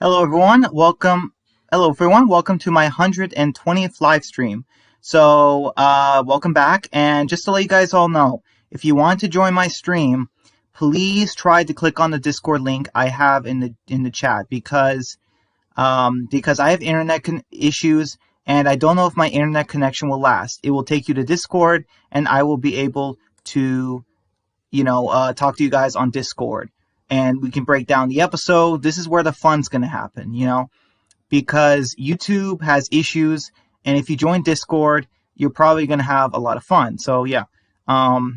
Hello everyone, welcome to my 120th live stream. So, welcome back, and just to let you guys all know, if you want to join my stream, please try to click on the Discord link I have in the chat, because I have internet issues, and I don't know if my internet connection will last. It will take you to Discord, and I will be able to, talk to you guys on Discord. And we can break down the episode. This is where the fun's going to happen, because YouTube has issues, and if you join Discord, you're probably going to have a lot of fun. So, yeah. All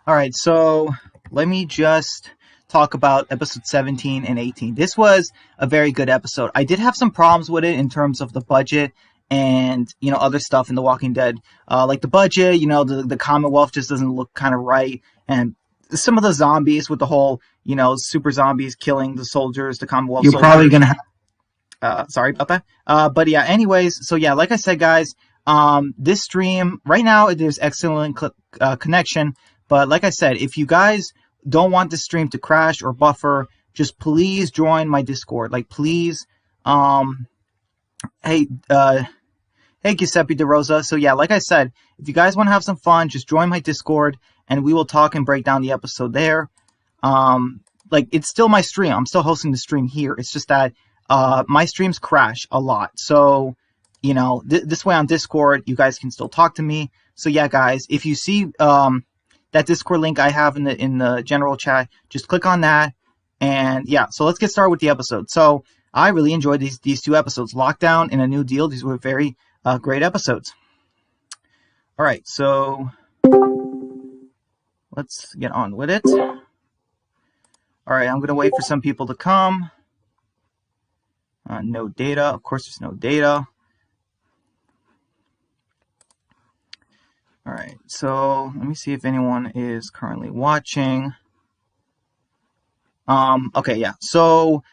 right, so let me just talk about episode 17 and 18. This was a very good episode. I did have some problems with it in terms of the budget and, other stuff in The Walking Dead. Like the budget, the Commonwealth just doesn't look kind of right, and some of the zombies with the whole, super zombies killing the soldiers, the Commonwealth You're soldiers. probably going to have... sorry about that. But yeah, anyways, so yeah, like I said, guys, this stream, right now, there's excellent connection. But like I said, if you guys don't want the stream to crash or buffer, just please join my Discord. Like, please, hey, Giuseppe De Rosa. So yeah, like I said, if you guys want to have some fun, just join my Discord, and we will talk and break down the episode there. Like, it's still my stream. I'm still hosting the stream here. It's just that my streams crash a lot. So, this way on Discord, you guys can still talk to me. So yeah, guys, if you see that Discord link I have in the general chat, just click on that. And yeah, so let's get started with the episode. So I really enjoyed these two episodes, Lockdown and A New Deal. These were very great episodes. All right, so let's get on with it. All right, I'm going to wait for some people to come. No data. Of course, there's no data. All right, so let me see if anyone is currently watching. Okay, yeah. So,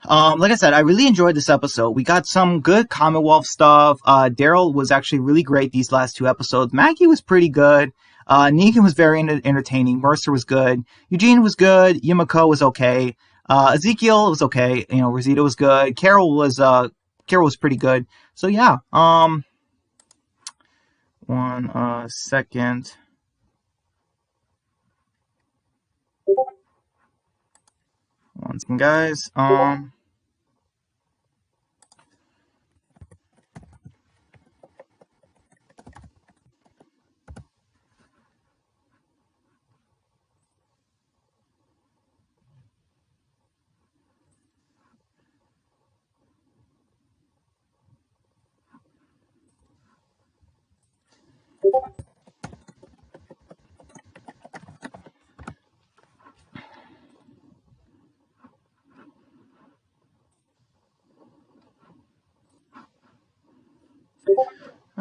like I said, I really enjoyed this episode. We got some good Commonwealth stuff. Daryl was actually really great these last two episodes. Maggie was pretty good. Negan was very entertaining. Mercer was good. Eugene was good. Yumiko was okay. Ezekiel was okay. Rosita was good. Carol was pretty good. So yeah. One second. One second, guys.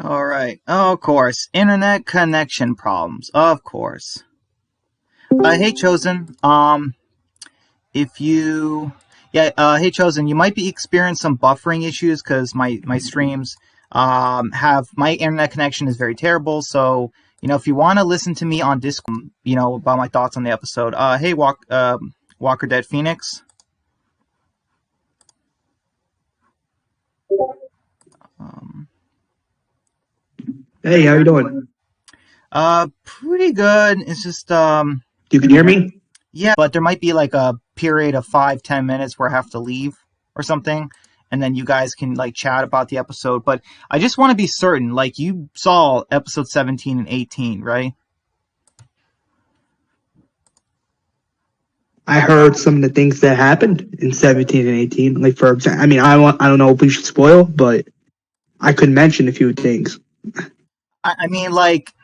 All right. Oh, of course. Internet connection problems. Of course. Hey, Chosen. Hey, Chosen, you might be experiencing some buffering issues because my streams have my internet connection is very terrible. So, if you want to listen to me on Discord, about my thoughts on the episode. Hey, Walker Dead Phoenix. Hey, how you doing? Pretty good. It's just, You can hear me? yeah, but there might be like a period of 5-10 minutes where I have to leave or something, and then you guys can like chat about the episode. But I just want to be certain, like, you saw episode 17 and 18, right? I heard some of the things that happened in 17 and 18. Like, for example, I don't know if we should spoil, but I could mention a few things. I mean, like,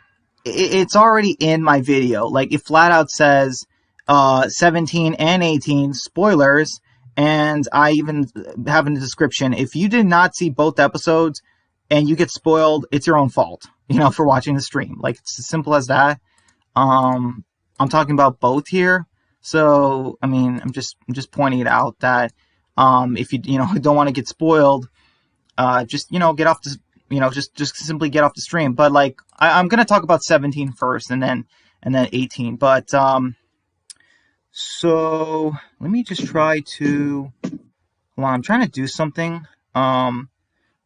it's already in my video. Like, it flat out says 17 and 18 spoilers, and I even have in the description, if you did not see both episodes and you get spoiled, it's your own fault, for watching the stream. Like, it's as simple as that. I'm talking about both here. So, I mean, I'm just pointing it out that if you don't want to get spoiled, just get off the just simply get off the stream. But like, I'm gonna talk about 17 first, and then 18. But So let me just try to. Hold on, I'm trying to do something.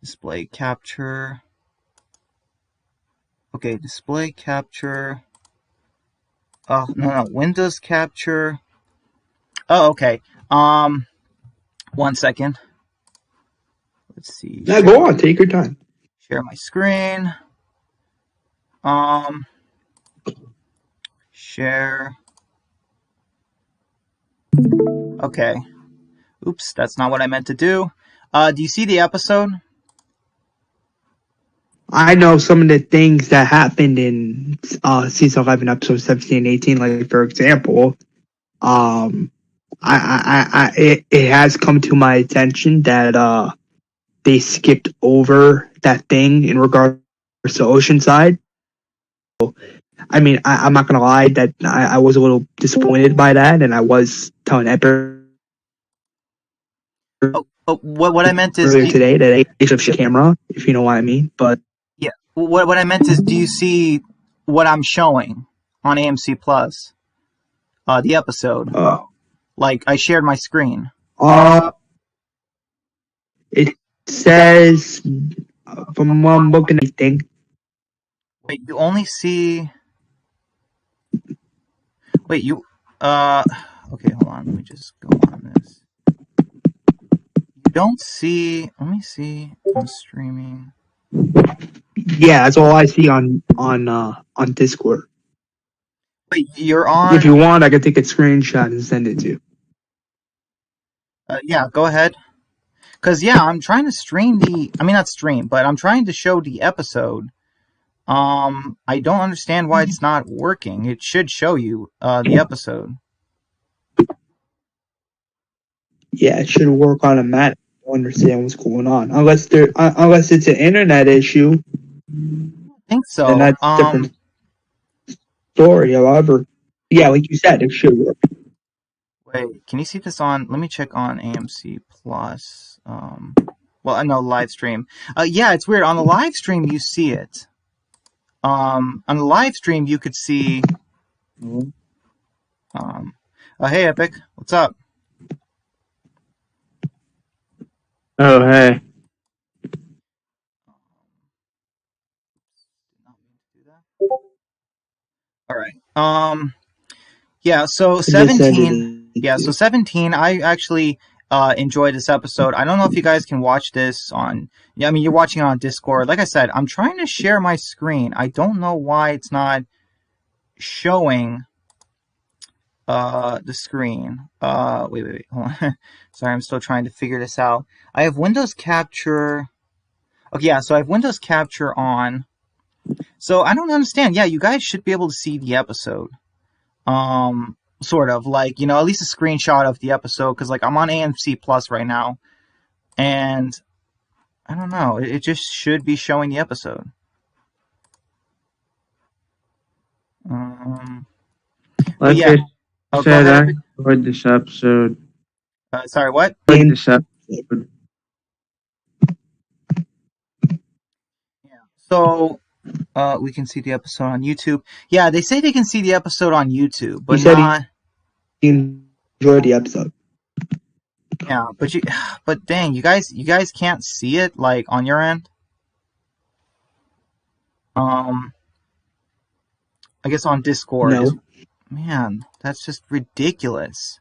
Display capture. Okay, display capture. Oh no, Windows capture. Oh, okay. 1 second. Let's see. Now go on, take your time. Share my screen. Share. Okay. Oops, that's not what I meant to do. Do you see the episode? I know some of the things that happened in season 11, episode 17 and 18. Like for example, it has come to my attention that they skipped over that thing in regards to Oceanside. I mean, I'm not gonna lie that I was a little disappointed by that, and I was telling Epic What I meant is, earlier today that they should have camera, if you know what I mean. But yeah, what I meant is, do you see what I'm showing on AMC Plus? The episode. Like I shared my screen. It says from what I'm looking at, I think. Wait, you only see. Wait, you. Okay, hold on. Let me just go on this. You don't see. Let me see. I'm streaming. Yeah, that's all I see on Discord. Wait, you're on. If you want, I can take a screenshot and send it to you. Yeah, go ahead. Cause yeah, I'm trying to stream the. I mean, not stream, but I'm trying to show the episode. I don't understand why it's not working. It should show you the episode. Yeah, it should work automatically. I don't understand what's going on. Unless it's an internet issue. I think so. Then that's a different story. However, yeah, like you said, it should work. Wait, can you see this on? Let me check on AMC Plus. Well, I know live stream. Yeah, it's weird. On the live stream, you see it. On the live stream, you could see. Hey, Epic, what's up? Oh, hey. All right. Yeah. So 17. Yeah. So 17. I actually enjoyed this episode. I don't know if you guys can watch this on. Yeah. I mean, you're watching it on Discord. Like I said, I'm trying to share my screen. I don't know why it's not showing the screen. Wait. Hold on. Sorry, I'm still trying to figure this out. I have Windows Capture. Okay, yeah. So I have Windows Capture on. So I don't understand. Yeah, you guys should be able to see the episode. Sort of like, you know, at least a screenshot of the episode, because like I'm on AMC Plus right now, and I don't know, it just should be showing the episode. Like yeah. I said, I enjoyed this episode. Sorry, what? This episode. Yeah. So we can see the episode on YouTube. Yeah, they say they can see the episode on YouTube, but not. He enjoyed the episode. Yeah, but dang, you guys can't see it like on your end. I guess on Discord. No. Man, that's just ridiculous.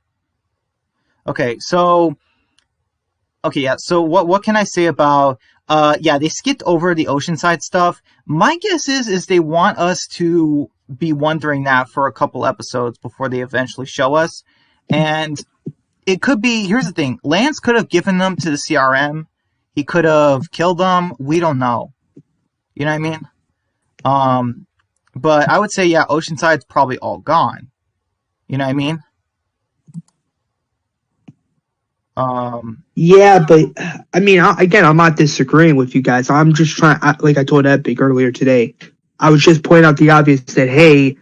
Okay, so. Okay, yeah. So what can I say about? Yeah, they skipped over the Oceanside stuff. My guess is they want us to be wondering that for a couple episodes before they eventually show us. And it could be, here's the thing, Lance could have given them to the CRM. He could have killed them. We don't know. You know what I mean? But I would say, yeah, Oceanside's probably all gone. You know what I mean? Yeah, but I mean, again, I'm not disagreeing with you guys. I'm just trying, like I told Epic earlier today, I was just pointing out the obvious that, hey,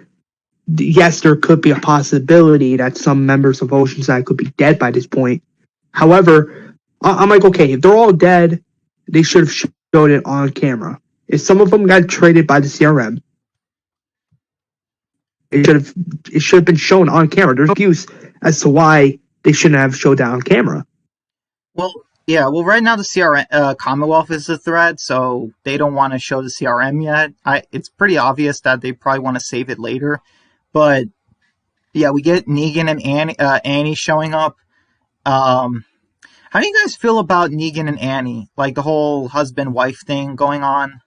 yes, there could be a possibility that some members of Oceanside could be dead by this point. However, I'm like, okay, if they're all dead, they should have showed it on camera. If some of them got traded by the CRM, it should have been shown on camera. There's no excuse as to why they shouldn't have showed that on camera. Well, yeah. Well, right now the CRM Commonwealth is the thread, so they don't want to show the CRM yet. It's pretty obvious that they probably want to save it later, but yeah, we get Negan and Annie showing up. How do you guys feel about Negan and Annie? Like the whole husband-wife thing going on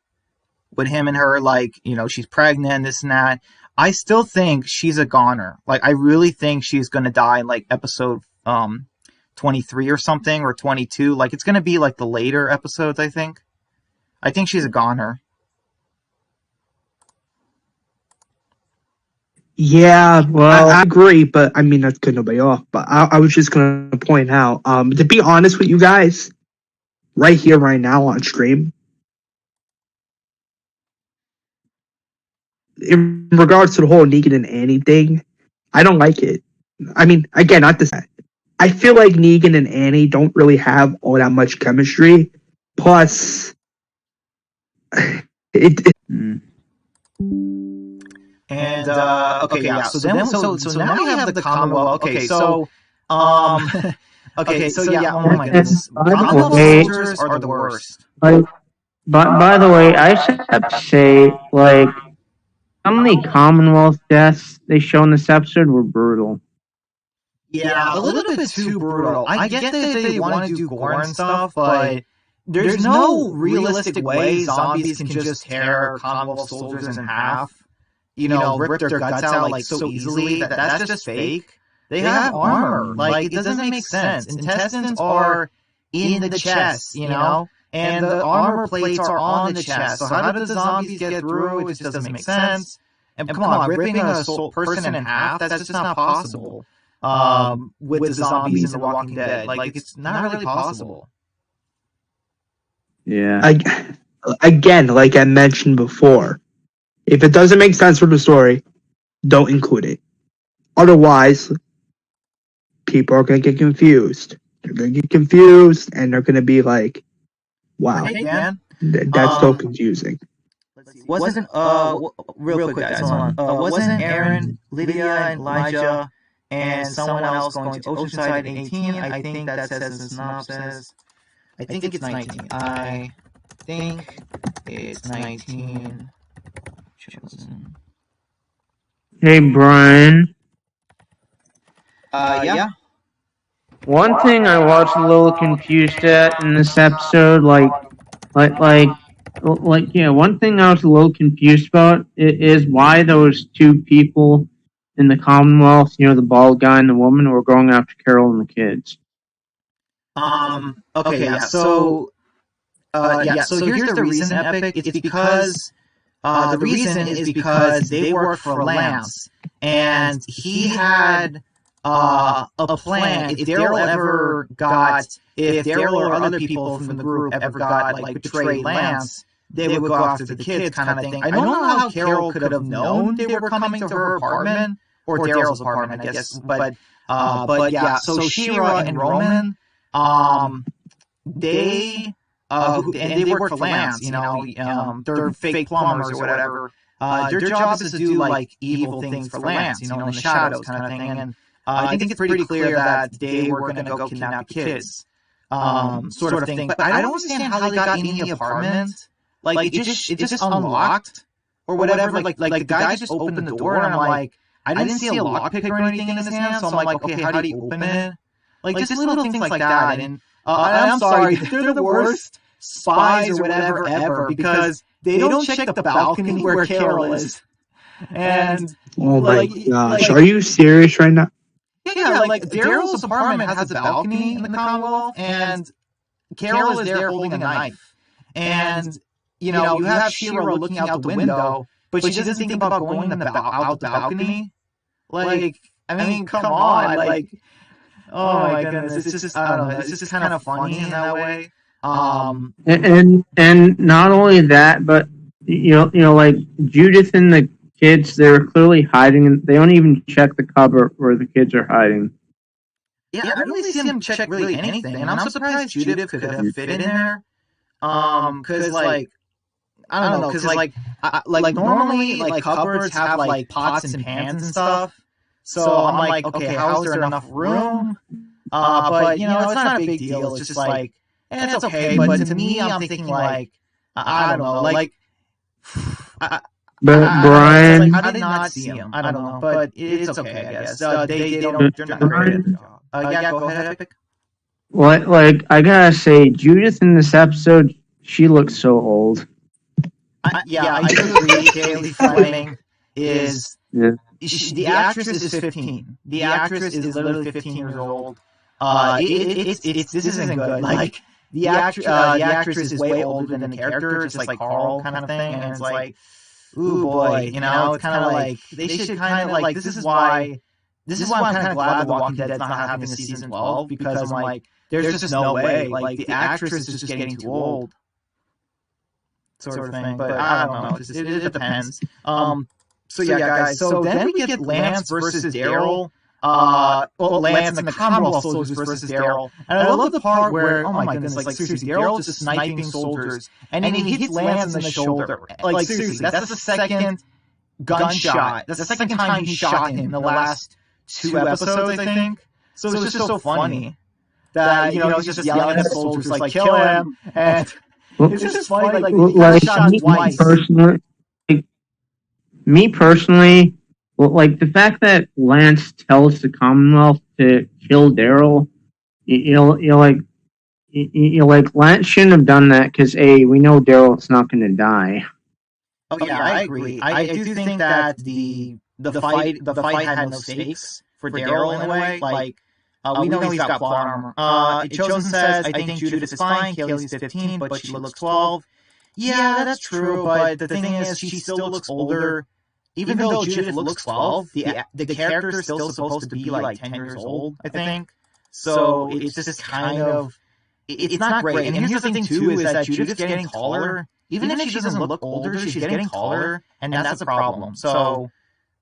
with him and her, like, she's pregnant, this and that. I still think she's a goner. Like, I really think she's going to die in, like, episode 23 or something, or 22. Like, it's going to be, like, the later episodes, I think. I think she's a goner. Yeah, well, I agree, but I mean, that's good nobody off. But I was just going to point out, to be honest with you guys, right here, right now on stream, in regards to the whole Negan and Annie thing, I don't like it. I mean, again, not this. I feel like Negan and Annie don't really have all that much chemistry. Plus, And okay, yeah. So now we have the Commonwealth. Okay, so okay, so yeah. Oh my goodness, Commonwealth soldiers are the worst. By the way, I just have to say, like, some of the Commonwealth deaths they show in this episode were brutal. Yeah, a little bit too brutal. I get that they want to do gore and stuff, but there's no realistic way zombies can just tear Commonwealth soldiers in half. Rip their guts out like so easily. That's just fake. They have armor. Like, it doesn't make sense. Intestines are in the chest, and the armor plates are on the chest. So how did the zombies get through? It just doesn't make sense. And come on, ripping a person in half, that's just not possible. With the zombies in The Walking Dead. Like, it's not really possible. Yeah. Again, like I mentioned before, if it doesn't make sense for the story, don't include it. Otherwise, people are going to get confused. They're going to get confused, and they're going to be like, wow, that's so confusing. Wasn't, real quick, guys, hold on. Wasn't Aaron, Lydia, and Elijah, and someone else going to Oceanside in 18? I think that says in the synopsis. I think it's 19. I think it's 19. Chosen. Hey, Brian. Yeah. One thing I was a little confused at in this episode, one thing I was a little confused about is why those two people in the Commonwealth, the bald guy and the woman, were going after Carol and the kids. Okay, yeah. So here's the reason, Epic. It's because the reason is because they worked for Lance, and he had a plan. If Daryl or other people from the group ever got like betrayed Lance, they would go after the kids, kind of thing. I don't know how Carol could have known they were coming to her apartment or Daryl's apartment, I guess. But yeah. So Shira and Roman, they work for Lance. They're fake plumbers or whatever. Their job is to do like evil things for Lance, in the shadows, kind of thing. And I think it's pretty clear that they were going to go kidnap the kids, sort of thing. But I don't understand how they got in the apartment. Like it just unlocked or whatever. Like the guy just opened the door, and I'm like, I didn't see a lockpick or anything in his hand, so I'm like, okay, how do you open it? Like just little things like that. And I'm sorry, they're the worst spies or whatever ever, because they don't check the balcony where Carol is. And oh my gosh, are you serious right now? Yeah, like Daryl's apartment has a balcony in the Commonwealth, and Carol is there holding a knife. And you have Shira looking out the window, but she doesn't think about going out the balcony. Like, I mean, come on, like, oh my goodness, it's just, I don't know, it's just kind of funny in that way. And not only that, but like Judith and the kids, they're clearly hiding, and they don't even check the cupboard where the kids are hiding. Yeah, I don't really see them check really anything, and I'm surprised Judith could have fit in there. Because like, I don't know, because like normally like cupboards have like pots and pans and stuff, So I'm like, okay, how is there enough room? But it's not a big deal. It's just like, and it's okay. But to me, I'm thinking like, I don't know, like, But Brian, I did not see him. I don't know, but it's okay, I guess. They're not great at the job. Yeah, go ahead, Epic. like I gotta say, Judith in this episode, she looks so old. I do agree. Kaylee Fleming is the actress is 15. The actress is literally 15 years old. This isn't good. Like the actress is way older than the character, just like Carl kind of thing, and it's like, ooh boy, it's kind of like they should kind of like this is why I'm kind of glad The Walking Dead's not having a season 12 because I'm like, there's just no way. Like the actress is just getting too old, sort of thing. But I don't know. It depends. So yeah, guys. So then we get Lance versus Daryl. Lance and the Commonwealth soldiers versus Daryl. And I love the part where, oh my goodness, like seriously, Daryl's just sniping soldiers, and he hits Lance in the shoulder. Like seriously, that's the second gunshot. That's the second time he shot him in the last 2 episodes, I think. So it's just so funny that he's just yelling at the soldiers like, kill him, and it's just funny like he shot twice. Me personally, like the fact that Lance tells the Commonwealth to kill Daryl, like Lance shouldn't have done that because we know Daryl's not going to die. Oh yeah, I agree. I do think that the fight had no stakes for Daryl in a way. Like we know he's got plot armor. Chosen says, I think Judith is fine. Kaylee's 15, but she looks 12. Yeah, that's true. But the thing is, she still looks older. Even though Judith looks 12, the character is still supposed to be like 10 years old, I think. So it's just kind of, it's not great. And here's the thing too, is that Judith's getting taller. Even if she doesn't look older, she's getting taller, and that's a problem. So,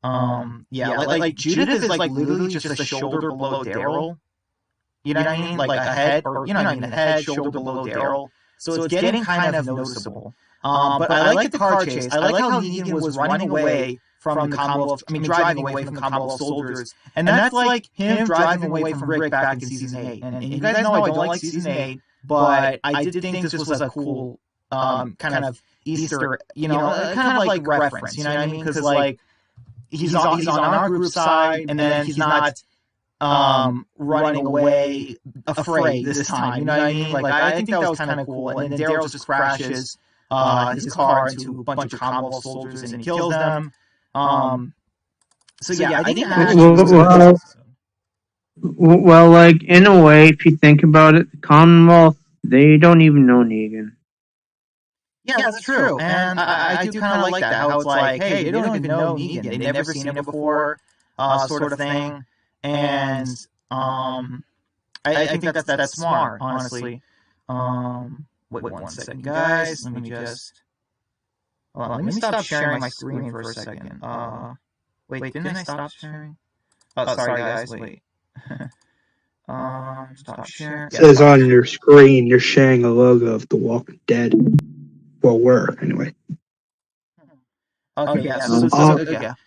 yeah, like Judith is like literally just a shoulder below Daryl. You know what I mean? Like a head, or a head, shoulder below Daryl. So it's getting kind of noticeable. But I like the car chase. I like how Negan was running away from the Commonwealth. I mean, driving away from the Commonwealth soldiers, and that's like him driving away from Rick back in season 8. And you guys know I don't like season 8, but I did think this was a cool kind of Easter, kind of like reference. You know what I mean? Because like he's on our group side, and then he's not running away afraid this time. You know what I mean? Like I think that was kind of cool. And then Daryl just crashes his car into a bunch of Commonwealth soldiers and he kills them. So yeah, I think well, like in a way, if you think about it, the Commonwealth, they don't even know Negan. Yeah, that's true. And I do kind of like that. How it's like, hey, they don't even know Negan. They've never seen him before, sort of thing. And I think that's smart, honestly. Wait 1 second, guys. Let me just... Hold on, let me stop sharing my screen for a second. Wait, didn't I stop sharing? Oh, sorry, guys, wait. Stop sharing. It says on your screen you're sharing a logo of The Walking Dead. Well, we're, anyway. Okay, yeah.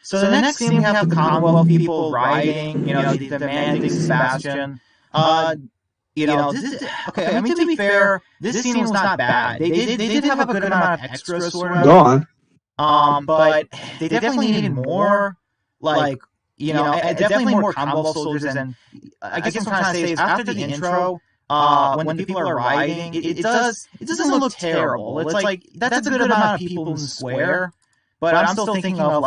So the next scene we have the Commonwealth people riding, demanding Sebastian. Okay, I mean, to be fair, this scene was not bad. They did have a good amount of extras, sort of. Go on. But they definitely needed more, definitely more Commonwealth soldiers. And I guess what I'm trying to say is after the intro, when the people are riding, it doesn't look terrible. It's like, that's a good amount of people in the square. But I'm still thinking of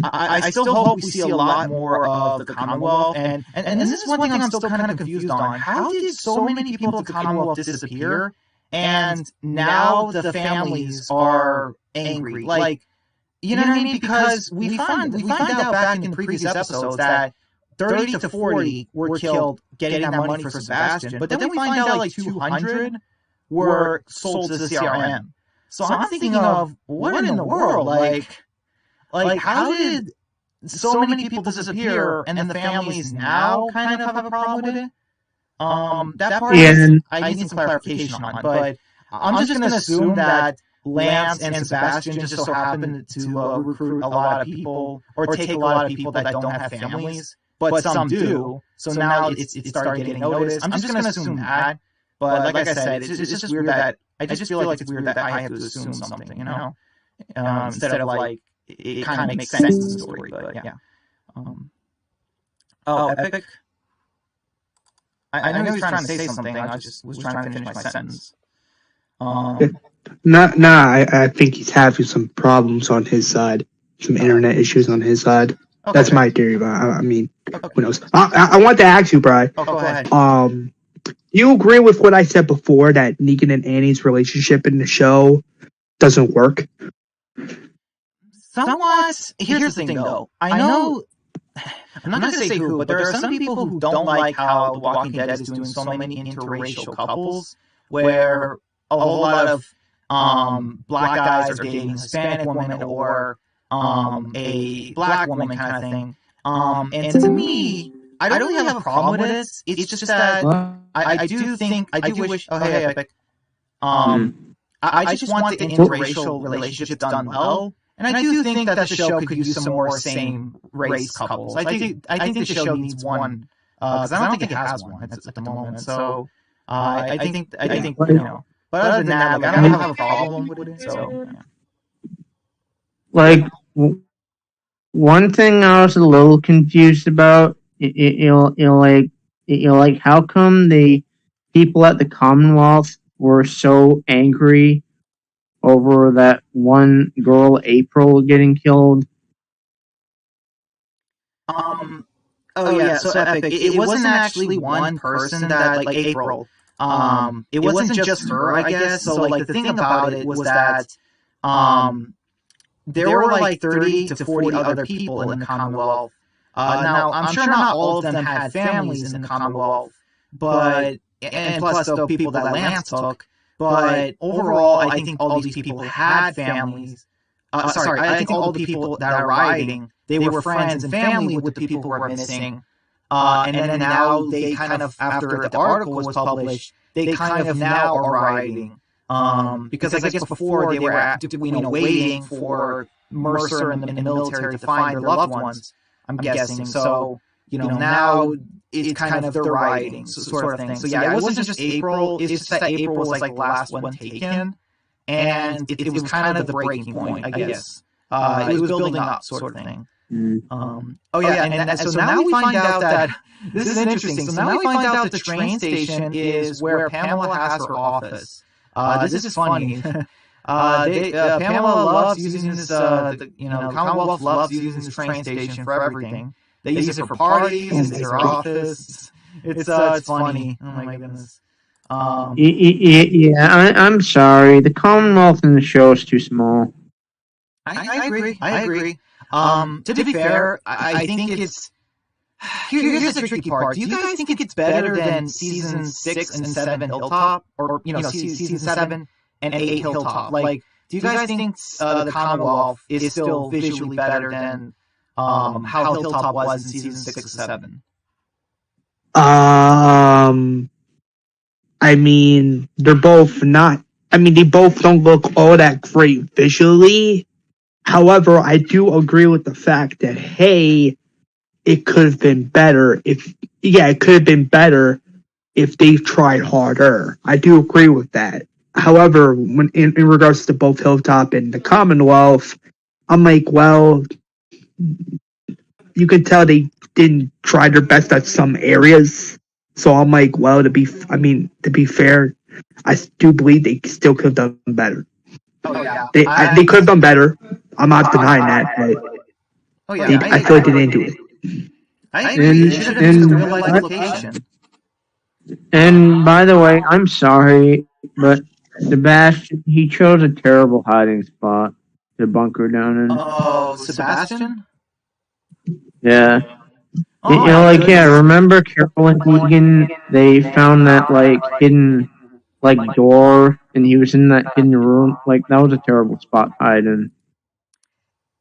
I still hope we see a lot more of the Commonwealth, and this is one thing I'm still kind of confused on. How did so many people of the Commonwealth disappear, and now the families are angry? Like, you know what I mean? Because we find out back in the previous episodes that 30 to 40 were killed getting that money for Sebastian, but then we find out like 200 were sold to the CRM. So I'm thinking of, what in the world? Like, how did so many people disappear and the families now kind of have a problem with it? That part I need some clarification on, but I'm just going to assume that Lance and Sebastian just so happened to recruit a lot of people or take a lot of people that don't have families, but some do. So now it started getting noticed. I'm just going to assume that. But like I said, it's just weird that I just feel like it's weird that I have to assume something, instead of like it kind of makes sense in the story. But yeah. Epic. I know he was trying to say something. I just was trying to finish my sentence. I think he's having some problems on his side, some internet issues on his side. Okay. That's my theory, but I mean, who knows? I want to ask you, Brian. Go ahead. You agree with what I said before that Negan and Annie's relationship in the show doesn't work? Somewhat. Here's the thing, though. I know. I'm not going to say who, but there are some people who don't like how The Walking Dead is doing so many interracial couples, where a whole lot of black guys are dating a Hispanic woman or a black woman kind of thing. And to me, I don't really have a problem with it. It's just that I do wish. Oh, hey, Epic. I just want the interracial relationship done well. And I do think that the show could use some more same race couples. I think the show needs one, because I don't think it has one at the moment. So I think But other than that, like, I don't have a problem with it. So like one thing I was a little confused about, like how come the people at the Commonwealth were so angry over that one girl, April, getting killed? So Epic, it wasn't actually one person that, like, April. It wasn't just her, I guess. So, like, the thing about it was that, there were, like, 30 to 40 other people in the Commonwealth. Now, I'm sure not all of them had families in the Commonwealth, and plus the people that Lance took. But overall, I think all these people had families. I think all the people that are rioting, they were friends and family with the people who are missing. And then now they kind of, after the article was published, they kind of now are rioting. Because I guess before they were waiting for Mercer and the military to find their loved ones, I'm guessing. So, now it's kind of they're rioting, sort of thing. So yeah, it wasn't just April. It's just that April was like the last one taken, and it was kind of the breaking point, I guess. It was building up, sort of thing. And so now we find out that this is interesting. So now we find out the train station is where Pamela has her office. This is funny. Pamela loves using this. The Commonwealth loves using this train station for everything. They use it for parties. It's their office. It's funny. Oh my goodness. I'm sorry. The Commonwealth in the show is too small. I agree. To be fair, I think it's... Here's the tricky part. Do you guys think it's better than season 6 and 7 Hilltop? Or, season 7 and 8 Hilltop? Like, do you guys think the Commonwealth is still visually better than how Hilltop was in season 6 and 7? I mean, they're both not... I mean, they both don't look all that great visually. However, I do agree with the fact that, hey, it could have been better it could have been better if they tried harder. I do agree with that. However, when in regards to both Hilltop and the Commonwealth, I'm like, well, you can tell they didn't try their best at some areas. So I'm like, well, to be fair, I do believe they still could have done better. Oh, yeah. They could have done better. I'm not denying that, but I feel like they didn't do it. I agree. It should have been a real-life location. And by the way, I'm sorry, but Sebastian, he chose a terrible hiding spot to bunker down in. Oh, Sebastian? Yeah. Remember Carol and Negan? They found that, hidden, door, and he was in that hidden room. That was a terrible spot to hide in.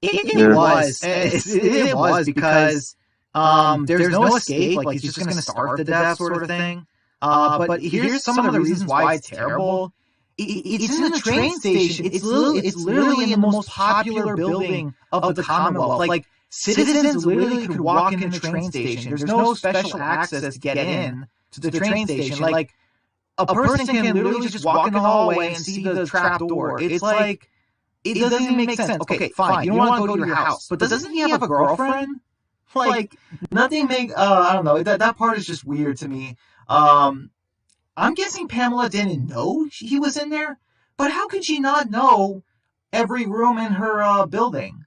It was. It was because there's no escape. He's just going to starve to death, sort of thing. But here's some of the reasons why it's terrible. It's in the train station. It's literally in the most popular building of the Commonwealth. Like, citizens literally could walk in the train station. There's no special access to get in to the train station. Like, a person can literally just walk in the hallway and see the trap door. It's like, it doesn't even make sense. Okay, fine. You don't want to go to your house, but doesn't he have a girlfriend? Like, nothing I don't know. That part is just weird to me. I'm guessing Pamela didn't know he was in there, but how could she not know every room in her building?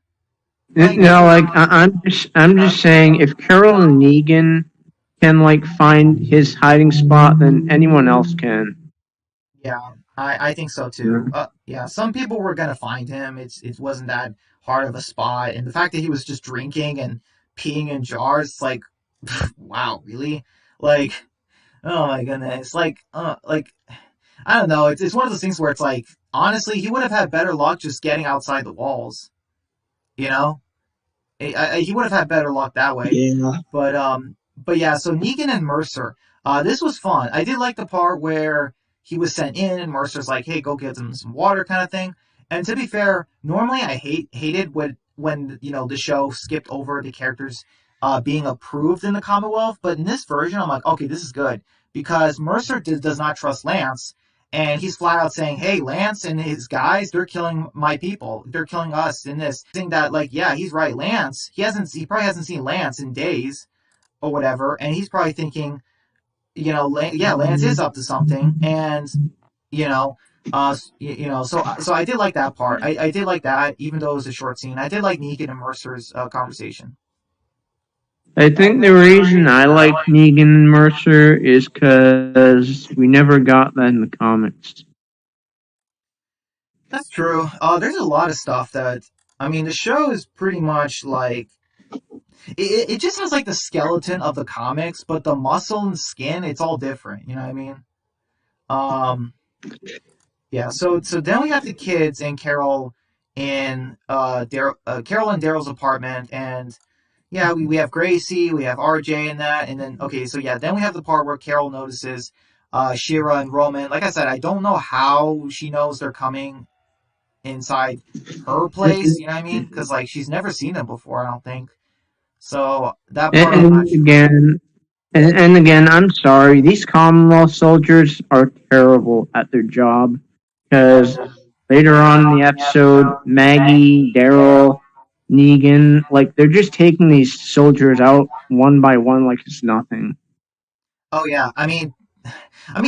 Like, I'm just saying, if Carol and Negan can like find his hiding spot, then anyone else can. Yeah, I think so too. Yeah, some people were gonna find him. It wasn't that hard of a spot, and the fact that he was just drinking and peeing in jars, like, wow, really? Like, oh my goodness, like I don't know. It's one of those things where it's like, honestly, he would have had better luck just getting outside the walls. You know, he would have had better luck that way. Yeah. But yeah. So Negan and Mercer. This was fun. I did like the part where he was sent in, and Mercer's like, "Hey, go get him some water," kind of thing. And to be fair, normally I hated when the show skipped over the characters being approved in the Commonwealth, but in this version, I'm like, okay, this is good because Mercer does not trust Lance. And he's flat out saying, hey, Lance and his guys, they're killing my people. They're killing us in this thing that, like, yeah, he's right. Lance, he probably hasn't seen Lance in days or whatever. And he's probably thinking, Lance is up to something. And, so I did like that part. I did like that, even though it was a short scene. I did like Negan and Mercer's conversation. I think the reason I like Negan and Mercer is because we never got that in the comics. That's true. There's a lot of stuff the show is pretty much like, it just has like the skeleton of the comics, but the muscle and skin, it's all different. You know what I mean? Yeah. So then we have the kids and Carol in Carol and Daryl's apartment, and yeah, we have Gracie, we have RJ in that, and then then we have the part where Carol notices Shira and Roman. Like I said, I don't know how she knows they're coming inside her place. You know what I mean? Because like she's never seen them before, I don't think. So that part. And again, I'm sorry. These Commonwealth soldiers are terrible at their job because later on in the episode, Maggie, Daryl, Negan, like they're just taking these soldiers out one by one like it's nothing. Oh yeah, I mean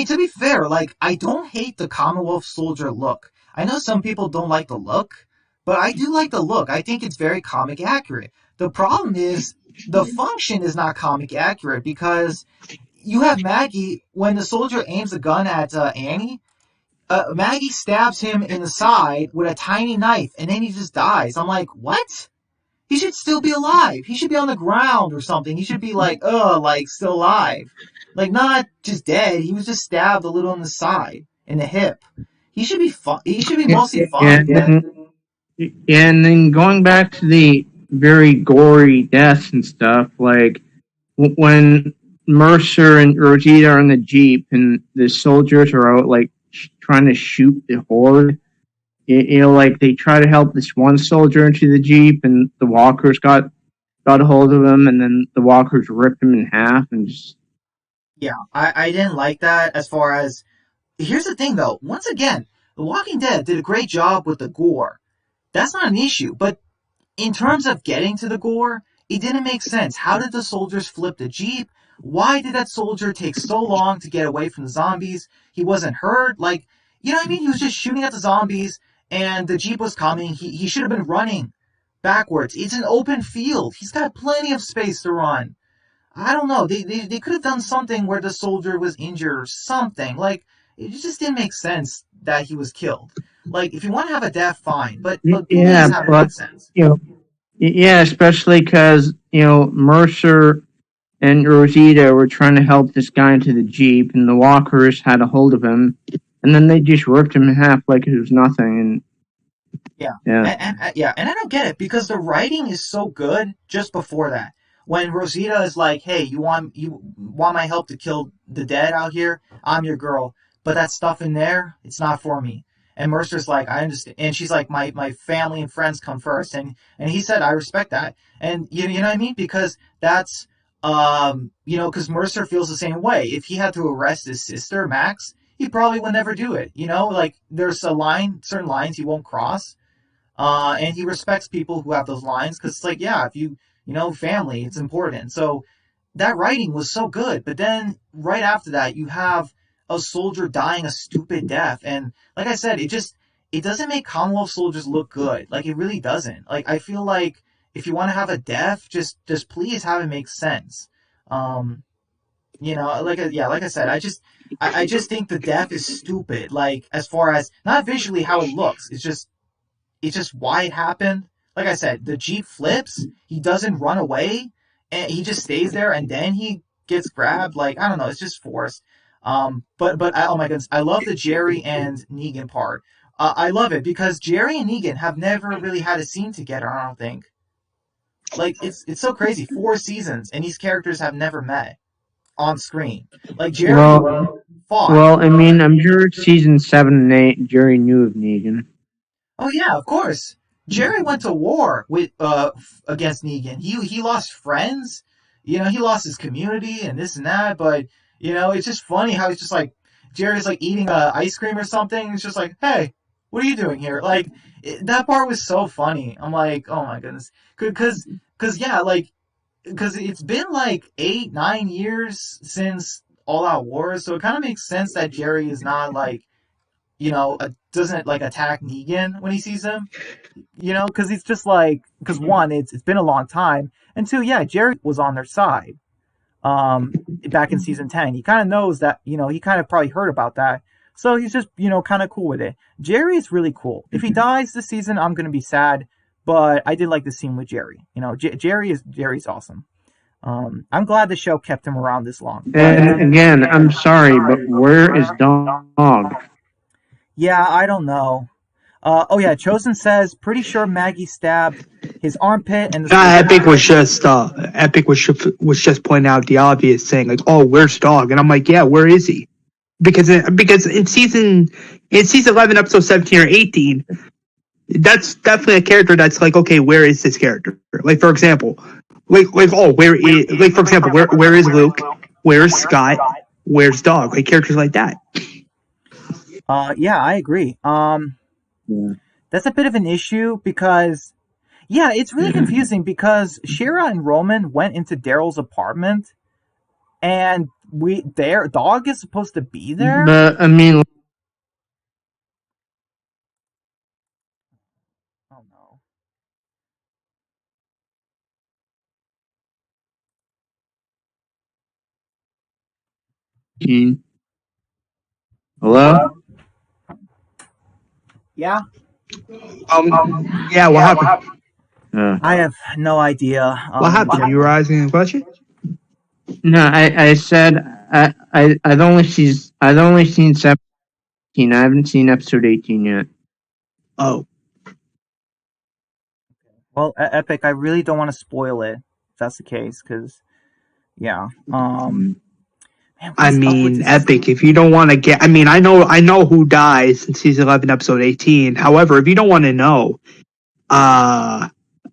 to be fair, like I don't hate the Commonwealth soldier look. I know some people don't like the look, but I do like the look. I think it's very comic accurate. The problem is the function is not comic accurate because you have Maggie when the soldier aims a gun at Annie. Maggie stabs him in the side with a tiny knife, and then he just dies. I'm like, what? He should still be alive. He should be on the ground or something. He should be like still alive. Like, not just dead. He was just stabbed a little in the side, in the hip. He should be fine. He should be mostly fine. And then going back to the very gory deaths and stuff, like when Mercer and Rosita are in the Jeep and the soldiers are out, like, trying to shoot the horde. Like they try to help this one soldier into the Jeep, and the walkers got a hold of him, and then the walkers ripped him in half, and just. Yeah, I didn't like that. As far as, here's the thing though. Once again, The Walking Dead did a great job with the gore. That's not an issue, but in terms of getting to the gore, it didn't make sense. How did the soldiers flip the Jeep? Why did that soldier take so long to get away from the zombies? He wasn't hurt. Like, you know what I mean? He was just shooting at the zombies, and the Jeep was coming. He should have been running backwards. It's an open field. He's got plenty of space to run. I don't know. They could have done something where the soldier was injured or something. Like, it just didn't make sense that he was killed. Like, if you want to have a death, fine. But yeah, have it make sense. Yeah, especially because, Mercer and Rosita were trying to help this guy into the Jeep, and the walkers had a hold of him, and then they just ripped him in half like it was nothing. And and I don't get it because the writing is so good just before that. When Rosita is like, "Hey, you want my help to kill the dead out here? I'm your girl." but that stuff in there, it's not for me. And Mercer's like, I understand. And she's like, my family and friends come first. And he said, I respect that. And you know what I mean? Because that's, because Mercer feels the same way. If he had to arrest his sister, Max, he probably would never do it. Like there's certain lines he won't cross. And he respects people who have those lines because it's like, yeah, if family, it's important. So that writing was so good. But then right after that, you have a soldier dying a stupid death. And like I said, it doesn't make Commonwealth soldiers look good. Like it really doesn't. Like I feel like if you want to have a death, just please have it make sense. Like I said, I just think the death is stupid. Like as far as not visually how it looks, it's just why it happened. Like I said, the Jeep flips, he doesn't run away, and he just stays there, and then he gets grabbed. Like, I don't know, it's just forced. But oh my goodness, I love the Jerry and Negan part. I love it because Jerry and Negan have never really had a scene together, I don't think. Like, it's so crazy. 4 seasons, and these characters have never met on screen. Like, Jerry fought. Well, I mean, I'm sure season 7 and 8, Jerry knew of Negan. Oh yeah, of course. Jerry went to war with against Negan. He lost friends. He lost his community and this and that. But it's just funny how he's just like Jerry's like eating ice cream or something. It's just like, hey, what are you doing here? Like that part was so funny. I'm like, oh my goodness, because it's been like 8-9 years since All Out War, so it kind of makes sense that Jerry is not like doesn't like attack Negan when he sees him, because it's just like, because one, it's been a long time, and two, yeah, Jerry was on their side, back in season 10. He kind of knows that, he kind of probably heard about that, so he's just, kind of cool with it. Jerry is really cool. If he dies this season, I'm gonna be sad, but I did like the scene with Jerry. Jerry's awesome. I'm glad the show kept him around this long. And again, I'm sorry, but where is Dog? Yeah, I don't know. Chosen says, pretty sure Maggie stabbed his armpit and Epic was just pointing out the obvious, saying like, "Oh, where's Dog?" And I'm like, "Yeah, where is he?" Because in season 11, episode 17 or 18, that's definitely a character that's like, okay, where is this character? Like for example, where is Luke? Where's Scott? Where's Dog? Like characters like that. Yeah, I agree. That's a bit of an issue because, yeah, it's really confusing because Shira and Roman went into Daryl's apartment, and their Dog is supposed to be there. But I mean, oh no. Hello? Yeah. Yeah. What happened? I have no idea. What happened? You were asking a question? No, I said I've only seen 17. I haven't seen episode 18 yet. Oh. Well, Epic, I really don't want to spoil it if that's the case, because yeah. Man, I mean, Epic, if you don't want to get... I mean, I know who dies in season 11, episode 18. However, if you don't want to know,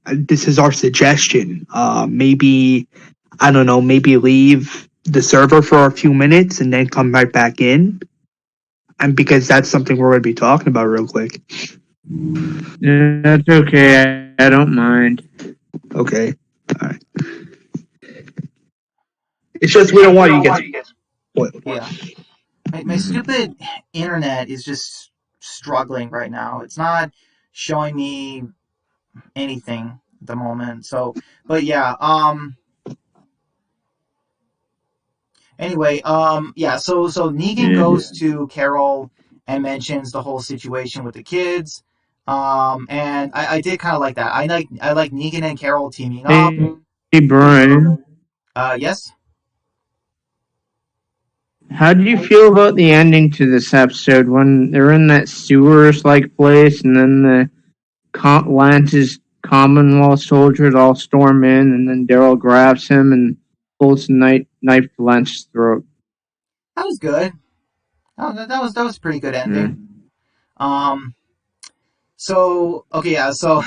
this is our suggestion. Maybe, I don't know, maybe leave the server for a few minutes and then come right back in. And because that's something we're going to be talking about real quick. Yeah, that's okay. I don't mind. Okay. All right. It's just we don't want you to get spoiled. Yeah. My stupid internet is just struggling right now. It's not showing me anything at the moment. So, but yeah. Anyway, yeah. So Negan goes to Carol and mentions the whole situation with the kids. And I did kind of like that. I like Negan and Carol teaming up. Hey, Brian. Yes. How do you feel about the ending to this episode when they're in that sewers-like place, and then the Lance's Commonwealth soldiers all storm in, and then Daryl grabs him and pulls the knife to Lance's throat? That was good. Oh, that was a pretty good ending. Mm. Um, so okay, yeah, so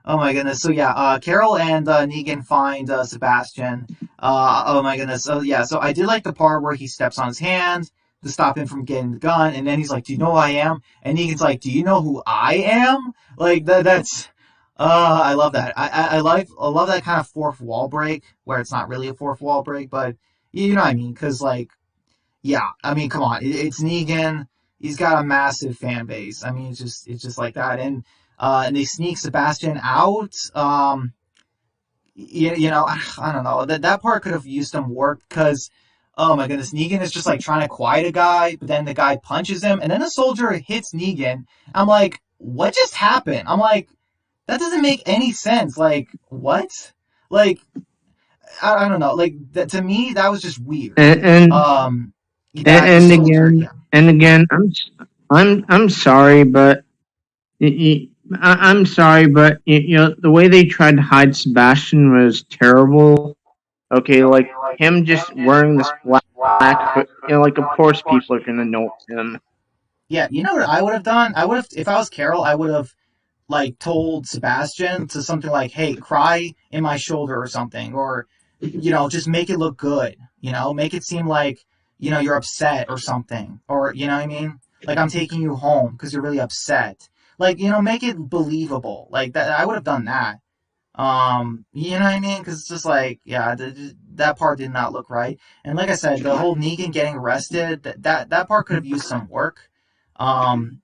oh my goodness. So yeah, Carol and Negan find Sebastian. Oh my goodness. So yeah, so I did like the part where he steps on his hand to stop him from getting the gun, and then he's like, "Do you know who I am?" And Negan's like, "Do you know who I am?" Like that. That's. I love that. I love that kind of fourth wall break where it's not really a fourth wall break, but you know what I mean? Because like, yeah, I mean, come on, it's Negan. He's got a massive fan base. I mean, it's just like that, and they sneak Sebastian out. You know, I don't know. That part could have used some work because, oh my goodness, Negan is just like trying to quiet a guy, but then the guy punches him, and then the soldier hits Negan. I'm like, what just happened? I'm like, that doesn't make any sense. Like, what? Like, I don't know. Like, to me, that was just weird. And, and Um, that the soldier, again, yeah. I'm sorry, but I'm sorry, but you know the way they tried to hide Sebastian was terrible. Okay, like him just wearing this black hood, you know, like of course people are gonna know it's him. Yeah, you know what I would have done? I would have, if I was Carol, I would have like told Sebastian to something like, "Hey, cry in my shoulder" or something, or you know, just make it look good. You know, make it seem like you know you're upset or something, or you know what I mean? Like I'm taking you home because you're really upset. Like you know, make it believable. Like that, I would have done that. You know what I mean? Because it's just like, yeah, that part did not look right. And like I said, the whole Negan getting arrested, that part could have used some work. Um,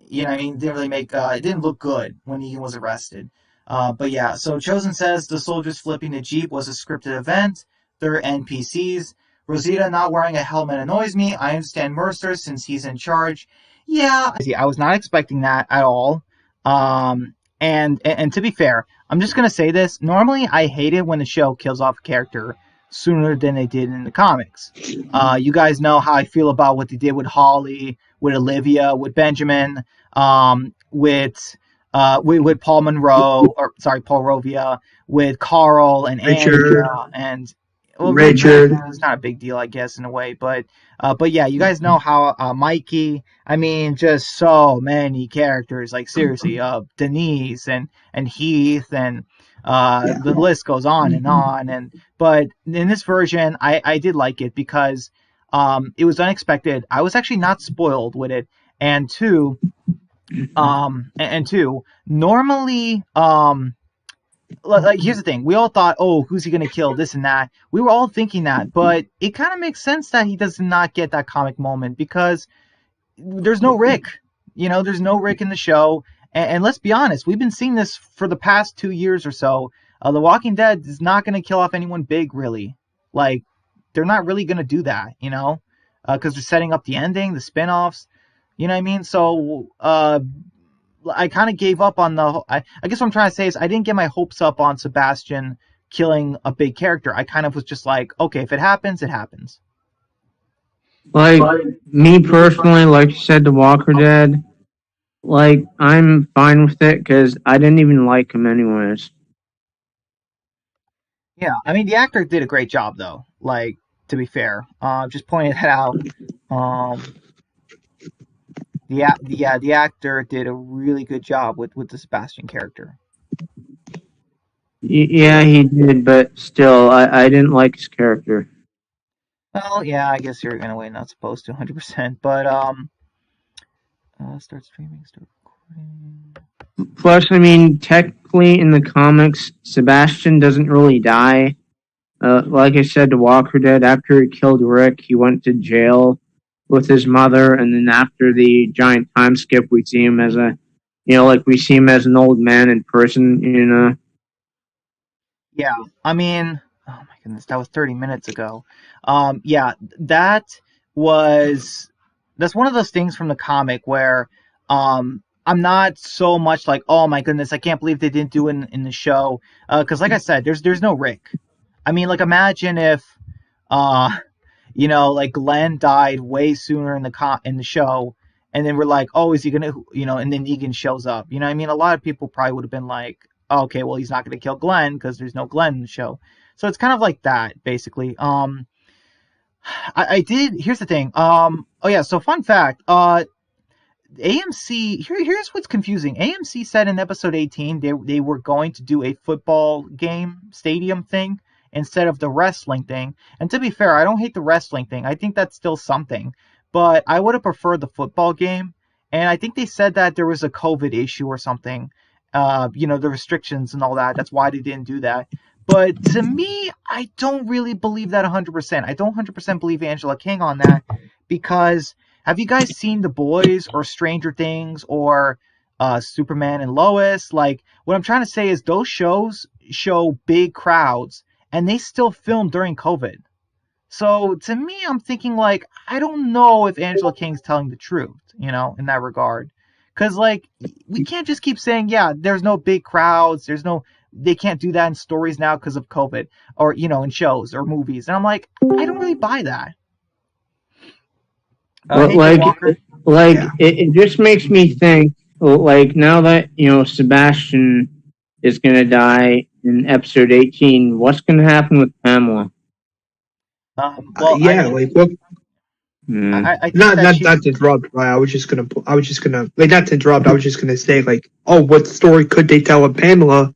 you know what I mean? Didn't really make it didn't look good when Negan was arrested. But yeah, so Chosen says the soldiers flipping the Jeep was a scripted event. They're NPCs. Rosita not wearing a helmet annoys me. I understand Mercer since he's in charge. Yeah, I was not expecting that at all. And to be fair, I'm just gonna say this. Normally, I hate it when the show kills off a character sooner than they did in the comics. You guys know how I feel about what they did with Holly, with Olivia, with Benjamin, with Paul Monroe, or sorry, Paul Rovia, with Carl and Richard, Andrea, and well, Richard. it's not a big deal, I guess, in a way, but yeah, you guys know how Mikey. I mean, just so many characters. Like seriously, Denise and Heath and Yeah. the list goes on and on. And but in this version, I did like it because it was unexpected. I was actually not spoiled with it, and two, and two, normally, like here's the thing, we all thought, oh, who's he gonna kill, this and that. We were all thinking that, but it kind of makes sense that he does not get that comic moment because there's no Rick. You know, there's no Rick in the show. And let's be honest, we've been seeing this for the past 2 years or so. The Walking Dead is not going to kill off anyone big, really. Like, they're not really going to do that, you know, because they're setting up the ending, the spin-offs. You know what I mean? So, I kind of gave up on the. I guess what I'm trying to say is I didn't get my hopes up on Sebastian killing a big character. I kind of was just like, okay, if it happens, it happens. Like me personally, like you said, The Walker Dead. Like I'm fine with it because I didn't even like him anyways. Yeah, I mean the actor did a great job though. Like to be fair, just pointing that out. Um, the actor did a really good job with the Sebastian character. Yeah, he did, but still, I didn't like his character. Well, yeah, I guess you're in a way not supposed to 100%, but start streaming, start recording. Plus, I mean, technically in the comics, Sebastian doesn't really die. Like I said, The Walker Dead, after he killed Rick, he went to jail with his mother, and then after the giant time skip, we see him as a, you know, like we see him as an old man in prison, you know. Yeah, I mean, oh my goodness, that was 30 minutes ago. Yeah, was that's one of those things from the comic where I'm not so much like, oh my goodness, I can't believe they didn't do it in the show. Because like I said, there's no Rick. I mean, like imagine if uh you know, like Glenn died way sooner in the show, and then we're like, oh, is he gonna, you know, and then Negan shows up. You know what I mean? A lot of people probably would have been like, oh, okay, well, he's not gonna kill Glenn because there's no Glenn in the show. So it's kind of like that, basically. I did. Here's the thing. Oh yeah. So fun fact. AMC. Here's what's confusing. AMC said in episode 18 they were going to do a football game stadium thing instead of the wrestling thing. And to be fair, I don't hate the wrestling thing. I think that's still something. But I would have preferred the football game. And I think they said that there was a COVID issue or something. The restrictions and all that. That's why they didn't do that. But to me, I don't really believe that 100%. I don't 100% believe Angela King on that because have you guys seen The Boys or Stranger Things or Superman and Lois? Like, what I'm trying to say is those shows show big crowds and they still film during COVID. So to me, I'm thinking like, I don't know if Angela King's telling the truth, in that regard. Because like, we can't just keep saying, yeah, there's no big crowds, they can't do that in stories now because of COVID or, in shows or movies. And I'm like, I don't really buy that. But Hey, Jay Walker. Yeah. it just makes me think, like, now that Sebastian is gonna die in episode 18, what's gonna happen with Pamela? Well, Yeah, like what? I think Not that not not to interrupt. Right? I was just gonna like not to interrupt. I was just gonna say like, oh, what story could they tell of Pamela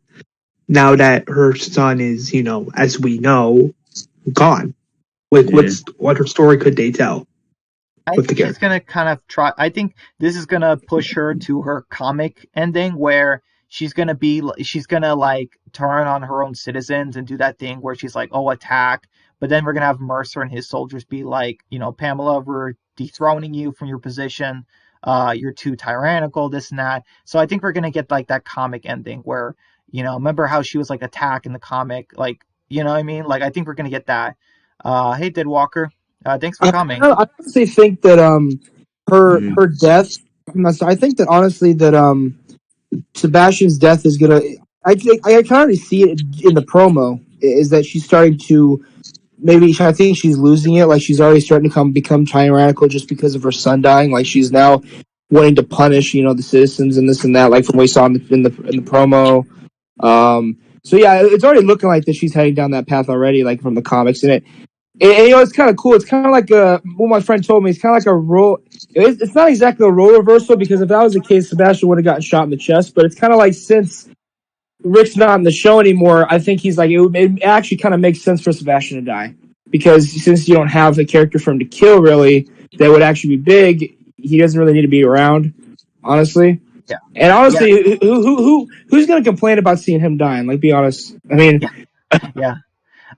now that her son is, as we know, gone? Like, Yeah. what her story could they tell? I With the think she's character? gonna kind of try. I think this is gonna push her to her comic ending where she's gonna like turn on her own citizens and do that thing where she's like, oh, attack. But then we're gonna have Mercer and his soldiers be like, Pamela, we're dethroning you from your position. You're too tyrannical, this and that. So I think we're gonna get like that comic ending where, remember how she was like attack in the comic, like, you know what I mean? Like I think we're gonna get that. Hey, Dead Walker. Thanks for coming. I honestly think that Mm. her death. I think that honestly that Sebastian's death is gonna. I can already see it in the promo. Is that she's starting to maybe I think she's losing it. Like she's already starting to become tyrannical just because of her son dying. Like she's now wanting to punish the citizens and this and that. Like from what we saw in the promo. So yeah, it's already looking like that she's heading down that path already. Like from the comics, and it's kind of cool. It's kind of like what my friend told me. It's kind of like a role. It's not exactly a role reversal because if that was the case, Sebastian would have gotten shot in the chest. But it's kind of like since Rick's not in the show anymore, I think he's like it actually kind of makes sense for Sebastian to die because since you don't have a character for him to kill really that would actually be big, he doesn't really need to be around. Honestly, Yeah. and honestly, who's going to complain about seeing him dying? Like, be honest. I mean, Yeah.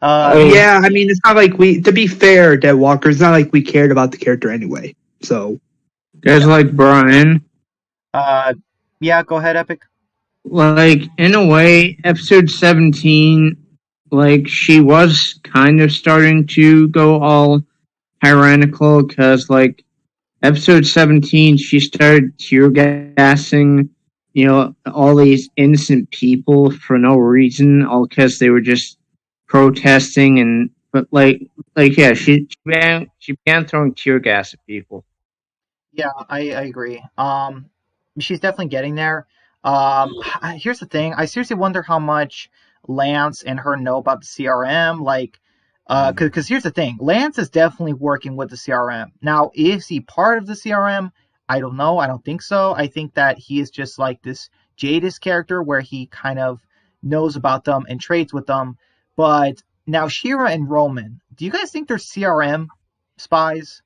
Yeah, I mean, it's not like to be fair, Dead Walker, it's not like we cared about the character anyway. So, Guys like Brian, Yeah, go ahead, Epic. like in a way, episode 17, like she was kind of starting to go all tyrannical because like episode 17 she started tear gassing all these innocent people for no reason, all because they were just protesting. And but yeah, she began throwing tear gas at people. Yeah, I agree. She's definitely getting there. Here's the thing. I seriously wonder how much Lance and her know about the CRM. Like, because here's the thing. Lance is definitely working with the CRM. Now, is he part of the CRM? I don't know. I don't think so. I think that he is just like this Jadis character where he kind of knows about them and trades with them. But now Shira and Roman, do you guys think they're CRM spies?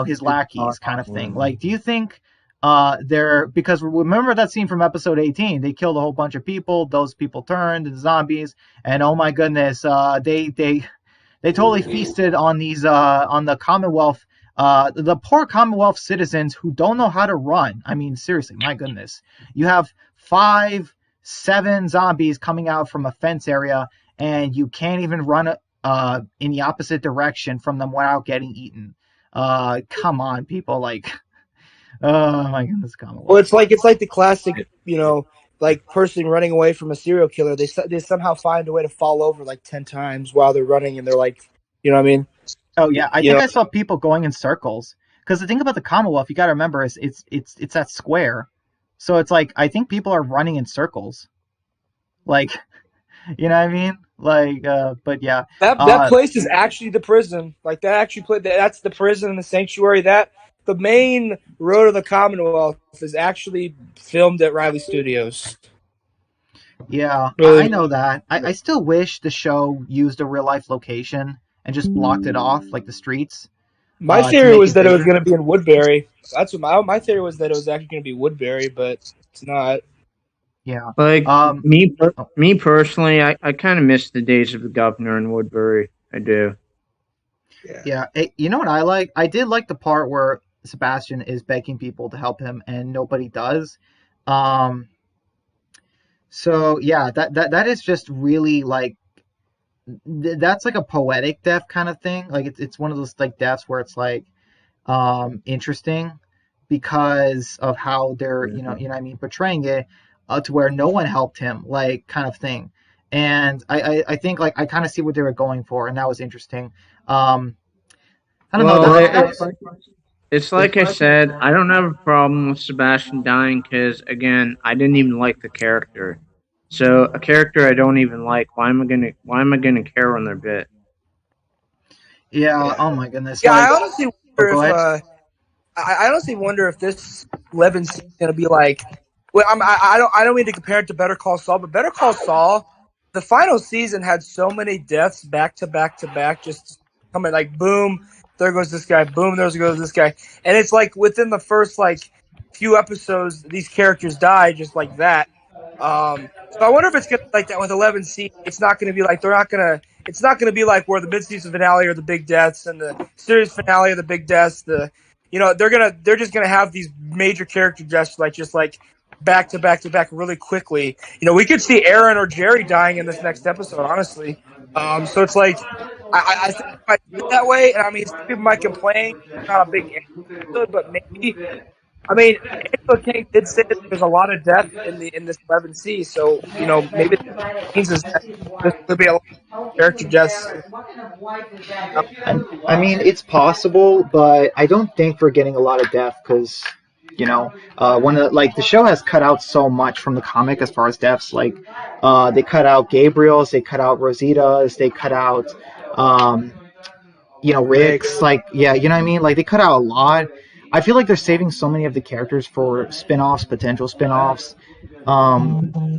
His lackeys kind of thing. Like, do you think they're because remember that scene from episode 18? They killed a whole bunch of people. Those people turned into zombies, and oh my goodness, they totally feasted on these on the Commonwealth. The poor Commonwealth citizens who don't know how to run. I mean, seriously, my goodness. You have 5, 7 zombies coming out from a fence area, and you can't even run in the opposite direction from them without getting eaten. Come on, people! Like, oh my goodness, Commonwealth. well, it's like the classic, like person running away from a serial killer. They somehow find a way to fall over like 10 times while they're running, and they're like, you know what I mean? Oh yeah, I You think know, I saw people going in circles. Because the thing about the Commonwealth, you got to remember, is it's that square. So it's like I think people are running in circles. Like, you know what I mean? But yeah. That place is actually the prison. Like that actually that's the prison and the sanctuary. That the main road of the Commonwealth is actually filmed at Riley Studios. Yeah, I Really, know that. I still wish the show used a real life location and just blocked it off, like the streets, my to theory make was it that it was bigger. going to be in Woodbury. That's what my theory was, that it was actually going to be Woodbury, but it's not. Yeah. Like Um. Oh, me personally, I kind of miss the days of the governor in Woodbury. I do. Yeah. yeah. You know what I like? I did like the part where Sebastian is begging people to help him and nobody does. Um. So yeah, that is just really like that's like a poetic death kind of thing. Like it's one of those like deaths where it's like interesting because of how they're you know what I mean portraying it to where no one helped him like kind of thing. And I think like I kind of see what they were going for, and that was interesting. Um, I don't know. Well, That was it's like I said, I don't have a problem with Sebastian dying because, again, I didn't even like the character. So a character I don't even like, why am I gonna care when they're bit? yeah. Yeah. Oh my goodness. Yeah, Like, I honestly oh, wonder go if ahead. I honestly wonder if this 11 season is going to be like. Well, I don't mean to compare it to Better Call Saul, but Better Call Saul, the final season had so many deaths back to back to back, just coming like boom, there goes this guy, boom, there goes this guy, and it's like within the first like few episodes, these characters die just like that. So I wonder if it's gonna be like that with 11C. It's not gonna be like they're not gonna. It's not gonna be like where the mid-season finale are the big deaths and the series finale are the big deaths. They're just gonna have these major character deaths like just like back to back to back really quickly. We could see Aaron or Jerry dying in this next episode, honestly. So it's like I think it might be that way, and I mean some people might complain it's not a big episode, but maybe I mean Angela King did say that there's a lot of death in this 11C, so maybe that means is that there's going to be a lot of character deaths. I mean, it's possible, but I don't think we're getting a lot of death because, one of like the show has cut out so much from the comic as far as deaths. Like, they cut out Gabriel's, they cut out Rosita's, they cut out, um, Rick's. Rick's. Like, yeah, you know what I mean. Like, they cut out a lot. I feel like they're saving so many of the characters for spin-offs, potential spin-offs.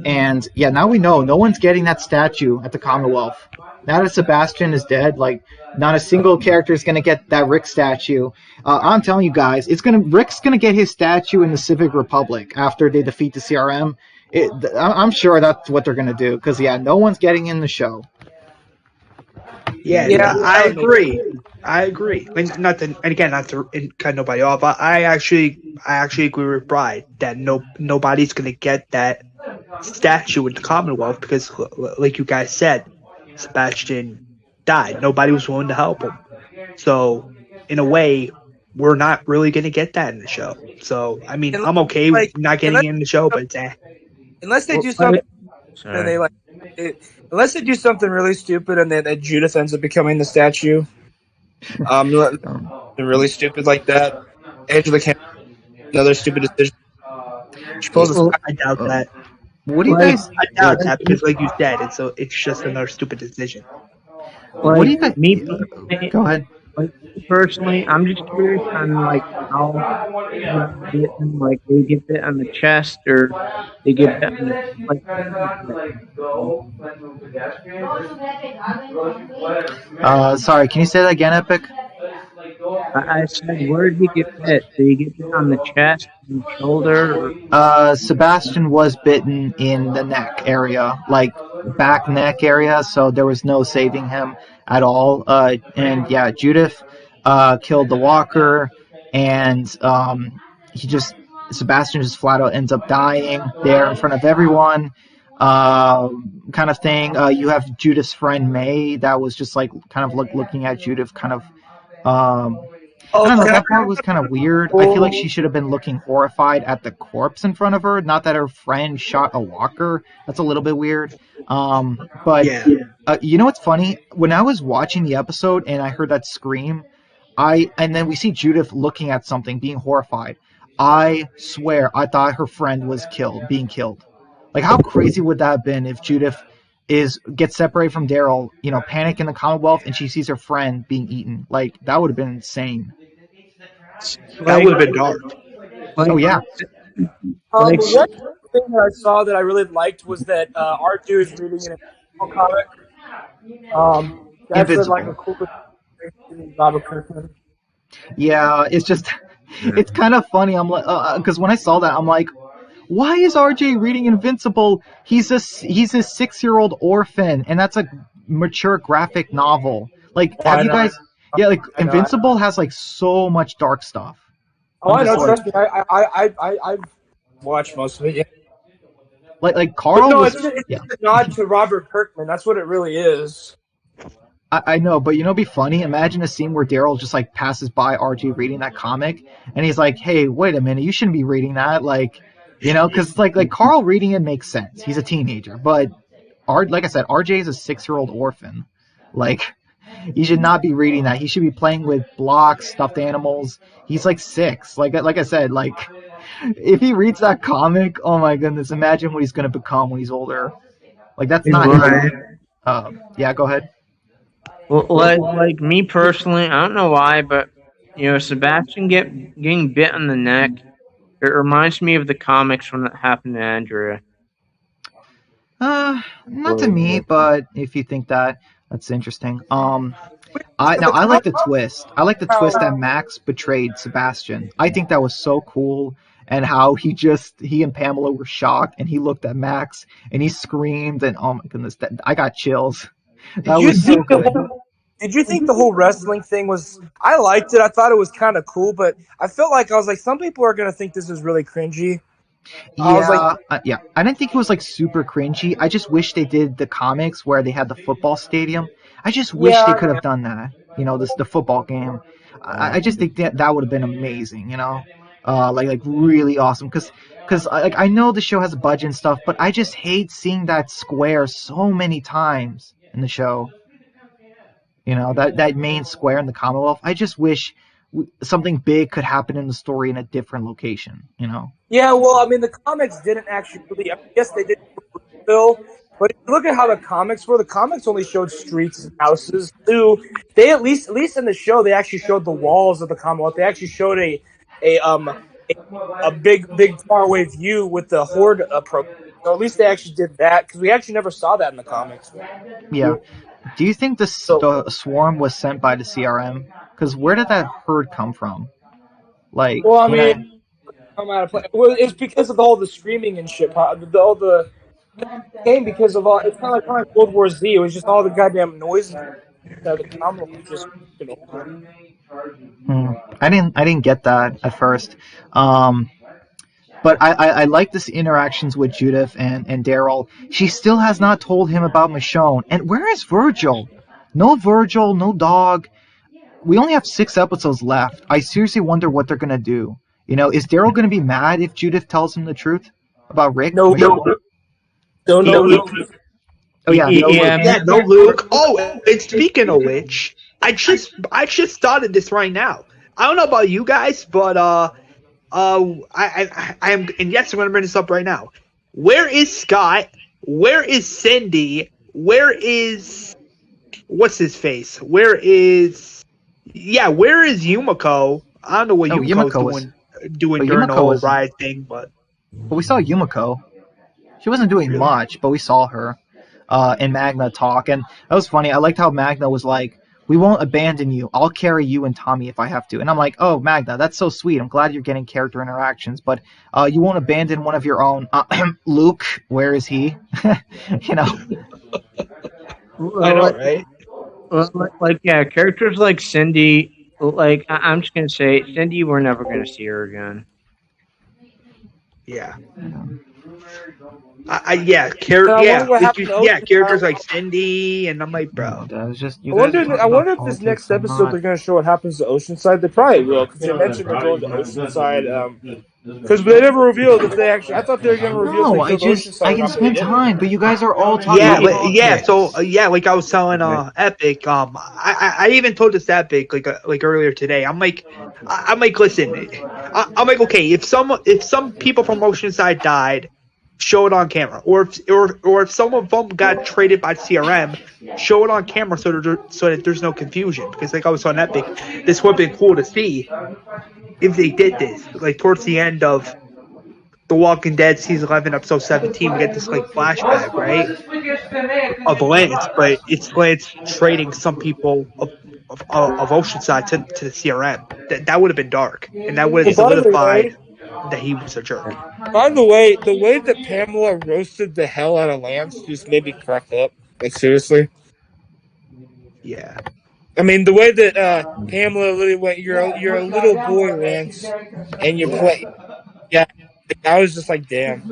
And yeah, now we know no one's getting that statue at the Commonwealth. Now that Sebastian is dead, like not a single character is gonna get that Rick statue. I'm telling you guys, Rick's gonna get his statue in the Civic Republic after they defeat the CRM. I'm sure that's what they're gonna do because yeah, no one's getting in the show. Yeah, Yeah, I that would make agree. I agree. And not to, and again, not to cut nobody off, but I actually agree with Bride that nobody's gonna get that statue in the Commonwealth because, like you guys said, Sebastian died. Nobody was willing to help him. So, in a way, we're not really gonna get that in the show. So, I mean, unless, I'm okay with like not getting it in the show, but it's unless they Well, do something and sorry. they unless they do something really stupid and then that Judith ends up becoming the statue. Um, Really stupid like that. Angela can't make another stupid decision. She pulls a Well, I doubt uh, that. what do you like guys? I Yeah, doubt that because, like you said, it's just another stupid decision. what do like you guys? me personally, Go ahead. like personally, I'm just curious on like how people that are bitten, like they get bit on the chest or they get bit on the like how do they get it? Sorry, can you say that again, Epic? I said, where did he get bit? Did he get bit on the chest, on the shoulder, or Sebastian was bitten in the neck area, like back neck area, so there was no saving him at all. And yeah, Judith killed the walker, and he just Sebastian just flat out ends up dying there in front of everyone. Kind of thing. You have Judith's friend May that was just like kind of looking at Judith, kind of um, I Oh, don't know. can I That part was kind of weird. I feel like she should have been looking horrified at the corpse in front of her, not that her friend shot a walker. That's a little bit weird. But Yeah. you know what's funny? When I was watching the episode and I heard that scream, and then we see Judith looking at something, being horrified. I swear, I thought her friend was being killed. Like, how crazy would that have been if Judith, gets separated from Daryl, panic in the Commonwealth, and she sees her friend being eaten. Like, that would have been insane. That would have been dark. Oh yeah. Like, One thing that I saw that I really liked was that R2 is reading an comic. That's Invincible. like a cool thing. Robert Kirkman. Yeah, it's kind of funny. I'm like, because when I saw that, I'm like, why is RJ reading Invincible? He's a 6-year-old orphan, and that's a mature graphic novel. Like, have you guys? Yeah, like Invincible has like so much dark stuff. Oh, I know. Trust me, I've watched most of it. Yeah. Like Carl. No, it's a nod to Robert Kirkman. That's what it really is. I know, but it'd be funny. Imagine a scene where Daryl just like passes by RJ reading that comic, and he's like, "Hey, wait a minute, you shouldn't be reading that." Like, because like Carl reading it makes sense. He's a teenager, but like I said, RJ is a 6-year-old orphan. Like, he should not be reading that. He should be playing with blocks, stuffed animals. He's like 6. Like I said, like if he reads that comic, oh my goodness, imagine what he's gonna become when he's older. Like, that's not. right. Yeah, go ahead. Well, like me personally, I don't know why, but Sebastian getting bit on the neck. It reminds me of the comics when it happened to Andrea. Not to me, but if you think that, that's interesting. I like the twist. I like the twist that Max betrayed Sebastian. I think that was so cool, and how he and Pamela were shocked, and he looked at Max and he screamed, and oh my goodness, I got chills. That was so good. Did you think the whole wrestling thing was? I liked it. I thought it was kind of cool, but I felt like I was like, some people are gonna think this is really cringy. Yeah, I didn't think it was like super cringy. I just wish they did the comics where they had the football stadium. I just wish they could have done that. The football game. I just think that would have been amazing. Like really awesome. Because like I know the show has a budget and stuff, but I just hate seeing that square so many times in the show. That main square in the Commonwealth. I just wish something big could happen in the story in a different location. Yeah, well, I mean, the comics didn't actually really. Yes, they did, Bill. But if you look at how the comics were, the comics only showed streets and houses. Too, they at least in the show, they actually showed the walls of the Commonwealth. They actually showed a big faraway view with the horde approach. So at least they actually did that, because we actually never saw that in the comics. Yeah. Do you think the swarm was sent by the CRM? Because where did that herd come from? Like, well, I mean, come out of play. Well, it's because of all the screaming and shit. All the came because of all. It's kind of like World War Z. It was just all the goddamn noises that the Commonwealth was just over. I didn't get that at first. But I like this interactions with Judith and Daryl. She still has not told him about Michonne. And where is Virgil? No Virgil, no dog. We only have 6 episodes left. I seriously wonder what they're gonna do. Is Daryl gonna be mad if Judith tells him the truth about Rick? No, Luke. Oh yeah, no Luke. Oh, and speaking of which, I just thought of this right now. I don't know about you guys, but I am, and yes, I'm going to bring this up right now. Where is Scott? Where is Cindy? Where is what's his face? Where is Yumiko? I don't know what Yumiko's doing during the whole ride thing, but we saw Yumiko. She wasn't doing much, but we saw her and Magna talk, and that was funny. I liked how Magna was like, "We won't abandon you. I'll carry you and Tommy if I have to." And I'm like, "Oh, Magna, that's so sweet. I'm glad you're getting character interactions, but you won't abandon one of your own." Luke, where is he? I know, right? Like, yeah, characters like Cindy. Like, I'm just gonna say, Cindy, we're never gonna see her again. Yeah. Characters like Cindy, and I'm like, bro. I wonder if this next episode they're going to show what happens to Oceanside. They probably will, because they mentioned they're going to Oceanside. Because they never revealed if they actually. I thought they were going to reveal. No, I can spend time, but you guys are all talking. Like I was telling Epic. I even told this Epic like earlier today. I'm like, listen. I'm like, okay, if some people from Oceanside died, show it on camera. Or if some of them got traded by CRM, show it on camera so that there's no confusion. Because like I was on Epic, this would have been cool to see if they did this. Like towards the end of The Walking Dead season 11 episode 17, we get this like flashback, right, of Lance, but it's Lance trading some people of Oceanside to the CRM. That would have been dark, and that would have By the solidified way, that he was a jerk. the way that Pamela roasted the hell out of Lance just made me crack up. Like seriously. Yeah. I mean, the way that Pamela literally went, "You're a little boy, Lance, and you play." Yeah, I was just like, "Damn."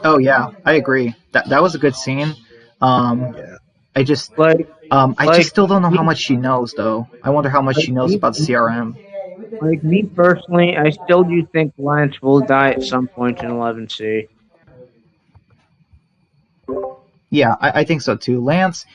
Oh yeah, I agree. That was a good scene. Um, Yeah. I just Like, I just like still don't know how me, much she knows though. I wonder how much like she knows me, about the CRM. like me personally, I still do think Lance will die at some point in 11C. Yeah, I think so too. Lance,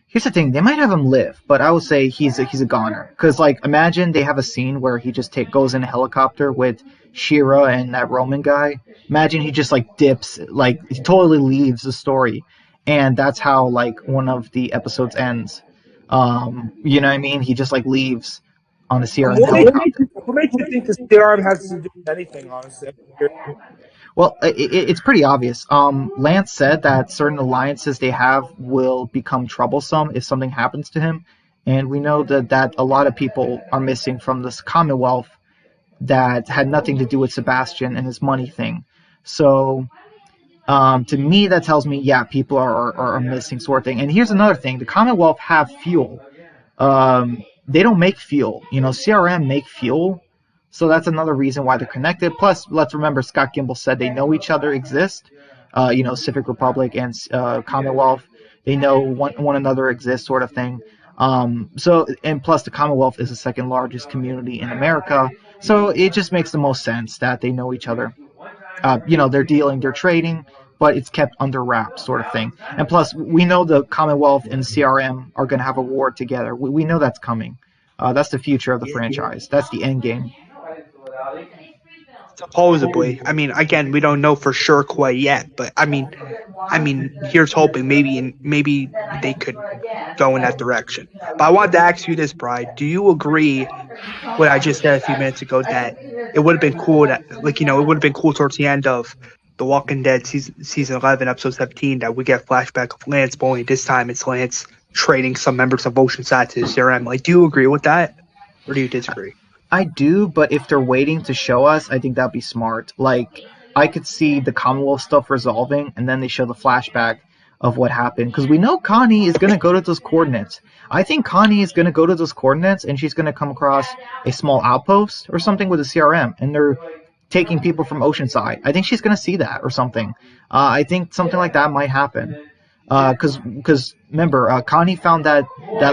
here's the thing: they might have him live, but I would say he's a goner. Cause like imagine they have a scene where he just goes in a helicopter with Shira and that Roman guy. Imagine he just like dips, like he totally leaves the story, and that's how like one of the episodes ends. You know what I mean? He just like leaves on a CRM helicopter. What makes you think the CRM has to do with anything? Honestly, Well, it's pretty obvious. Lance said that certain alliances they have will become troublesome if something happens to him, and we know that a lot of people are missing from this Commonwealth that had nothing to do with Sebastian and his money thing. So, to me, that tells me, yeah, people are missing sort of thing. And here's another thing: the Commonwealth have fuel. They don't make fuel. You know, CRM make fuel, so that's another reason why they're connected. Plus, let's remember Scott Gimble said they know each other exist. You know, Civic Republic and Commonwealth, they know one another exists, sort of thing. So, and plus, the Commonwealth is the second largest community in America, so it just makes the most sense that they know each other. You know, they're dealing, they're trading, but it's kept under wraps, sort of thing. And plus, we know the Commonwealth and CRM are going to have a war together. We know that's coming. That's the future of the Yeah. franchise. That's the end game. Supposedly. I mean, again, we don't know for sure quite yet, but I mean, here's hoping maybe they could go in that direction. But I wanted to ask you this, Brian. Do you agree what I just said a few minutes ago that it would have been cool that, like, it would have been cool towards the end of The Walking Dead season 11, episode 17, that we get flashback of Lance Bowling. This time it's Lance trading some members of Oceanside to the CRM. Like, do you agree with that, or do you disagree? I do, but if they're waiting to show us, I think that'd be smart. Like, I could see the Commonwealth stuff resolving, and then they show the flashback of what happened. Because we know Connie is going to go to those coordinates. I think Connie is going to go to those coordinates, and she's going to come across a small outpost or something with a CRM, and they're taking people from Oceanside. I think she's going to see that or something. I think something like that might happen. Because remember, Connie found that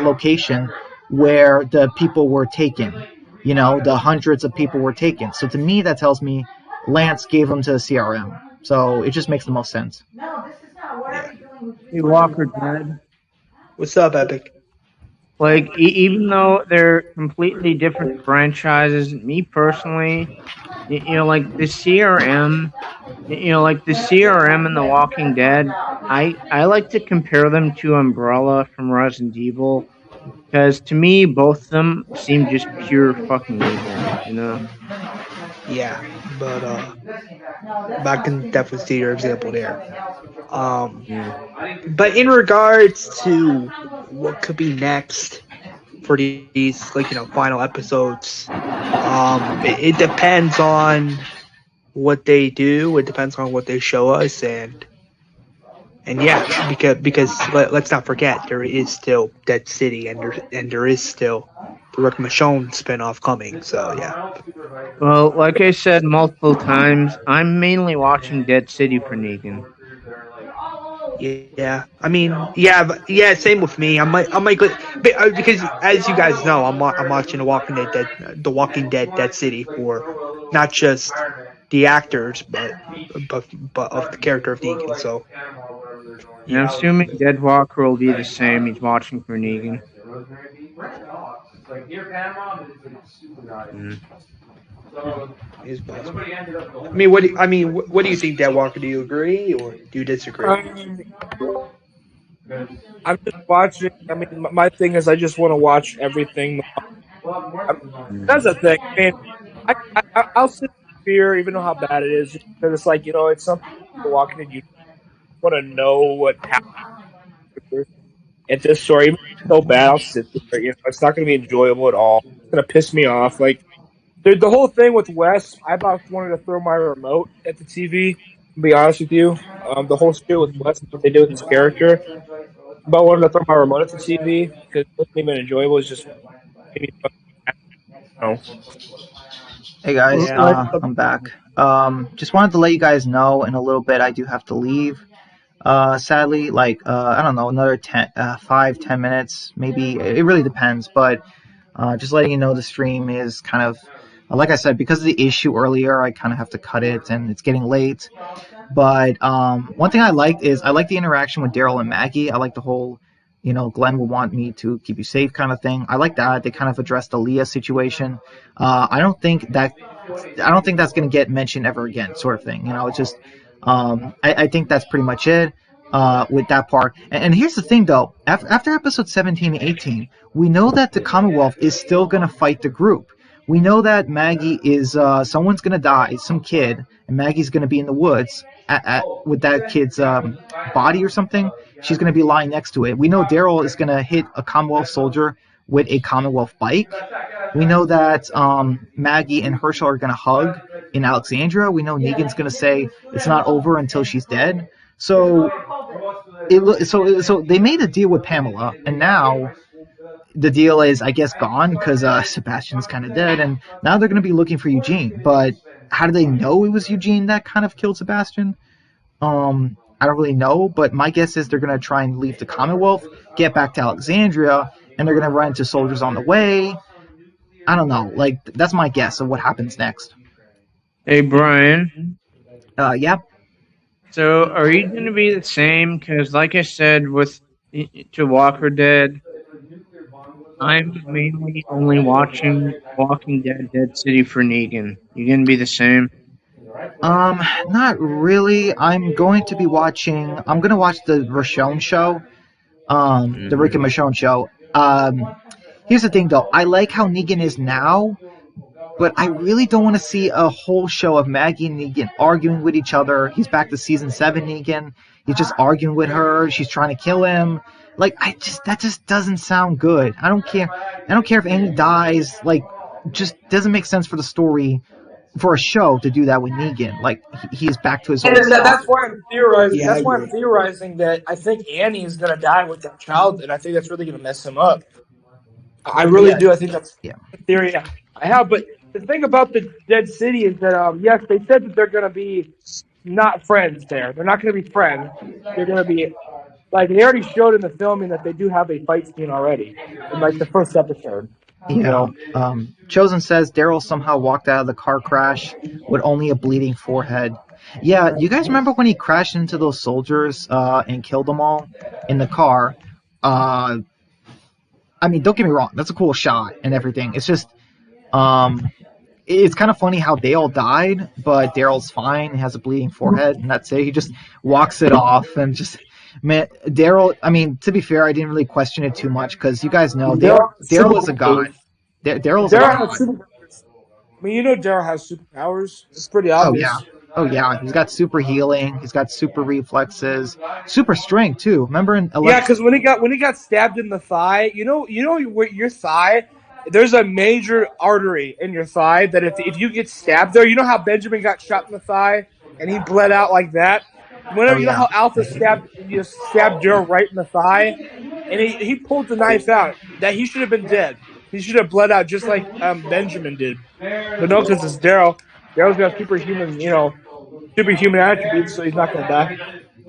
location where the people were taken. You know, the hundreds of people were taken. So to me, that tells me Lance gave them to the CRM. So it just makes the most sense. Yeah. Hey, Walker Dead. What's up, Epic? Like, even though they're completely different franchises, me personally, like the CRM, like the CRM and The Walking Dead, I like to compare them to Umbrella from Resident Evil, because to me, both of them seem just pure fucking evil. Yeah, but I can definitely see your example there. Um, Yeah. but in regards to what could be next for these, like, final episodes, it depends on what they do. It depends on what they show us, and yeah, because let's not forget there is still Dead City, and there is still the Rick Michonne spinoff coming. So yeah. Well, like I said multiple times, I'm mainly watching Dead City for Negan. Yeah, I mean, yeah, but yeah, same with me. I might because as you guys know, I'm watching The Walking Dead, Dead City for not just the actors, but of the character of Negan. So And I'm yeah, assuming Dead Walker will be the same. He's watching for Negan. Mm. Is possible. I mean, what do you think, Dad Walker? Do you agree or do you disagree? I'm just watching. I mean, my thing is, I just want to watch everything. That's the thing. I mean, I'll sit here, even though how bad it is, just because it's like it's something you're walking and you want to know what happened at this story. Even if it's so bad, I'll sit there. It's not going to be enjoyable at all. It's going to piss me off. Like the whole thing with Wes, I about wanted to throw my remote at the TV. To be honest with you, the whole shit with Wes, what they did with his character, I about wanted to throw my remote at the TV because it wasn't even enjoyable. It's just maybe, Hey guys, Yeah. I'm back. Just wanted to let you guys know in a little bit I do have to leave. Sadly, I don't know, another 5-10 minutes, maybe. It really depends, but just letting you know the stream is kind of, like I said, because of the issue earlier, I kind of have to cut it, and it's getting late. But one thing I liked is I like the interaction with Daryl and Maggie. I like the whole, Glenn will want me to keep you safe kind of thing. I like that. They kind of addressed the Leah situation. I don't think that's going to get mentioned ever again, sort of thing. It's just, I think that's pretty much it with that part. And here's the thing, though. After episode 17 and 18, we know that the Commonwealth is still going to fight the group. We know that Maggie is, someone's going to die, some kid, and Maggie's going to be in the woods with that kid's body or something. She's going to be lying next to it. We know Daryl is going to hit a Commonwealth soldier with a Commonwealth bike. We know that Maggie and Herschel are going to hug in Alexandria. We know Negan's going to say it's not over until she's dead. So they made a deal with Pamela, and now the deal is, I guess, gone because Sebastian's kind of dead, and now they're going to be looking for Eugene. But how do they know it was Eugene that kind of killed Sebastian? I don't really know, but my guess is they're going to try and leave the Commonwealth, get back to Alexandria, and they're going to run into soldiers on the way. I don't know. Like, that's my guess of what happens next. Hey, Brian. Yeah. So, are you going to be the same? Because, like I said, to Walker Dead, I'm mainly only watching Walking Dead: Dead City for Negan. You going to be the same? Not really. I'm going to watch the Rochon show. The Rick and Michonne show. Here's the thing, though. I like how Negan is now, but I really don't want to see a whole show of Maggie and Negan arguing with each other. He's back to season 7 Negan. He's just arguing with her. She's trying to kill him. Like, that just doesn't sound good. I don't care. I don't care if Annie dies. Like, just doesn't make sense for the story for a show to do that with Negan. Like, he is back to his old self. That's why I'm theorizing. Yeah, that's why I'm theorizing that I think Annie is gonna die with that child, and I think that's really gonna mess him up. I really do. I think that's the theory I have. But the thing about the Dead City is that yes, they said that they're gonna be not friends there. They're not gonna be friends. They're gonna be like they already showed in the filming that they do have a fight scene already in like the first episode. Yeah. Chosen says Daryl somehow walked out of the car crash with only a bleeding forehead. Yeah, you guys remember when he crashed into those soldiers and killed them all in the car? I mean, don't get me wrong, that's a cool shot and everything. It's just, it's kind of funny how they all died, but Daryl's fine. He has a bleeding forehead, and that's it. He just walks it off and just. Man, Daryl, I mean, to be fair, I didn't really question it too much because you guys know Daryl is a god. Daryl is a god. I mean, Daryl has superpowers. It's pretty obvious. Oh yeah. He's got super healing. He's got super reflexes, super strength too. Remember in 11? Yeah, because when he got stabbed in the thigh, your thigh. There's a major artery in your thigh that if you get stabbed there, you know how Benjamin got shot in the thigh and he bled out like that. Whenever you know how Alpha stabbed Daryl right in the thigh, and he pulled the knife out. That he should have been dead. He should have bled out just like Benjamin did. But no, because it's Daryl. Daryl's got superhuman attributes, so he's not gonna die.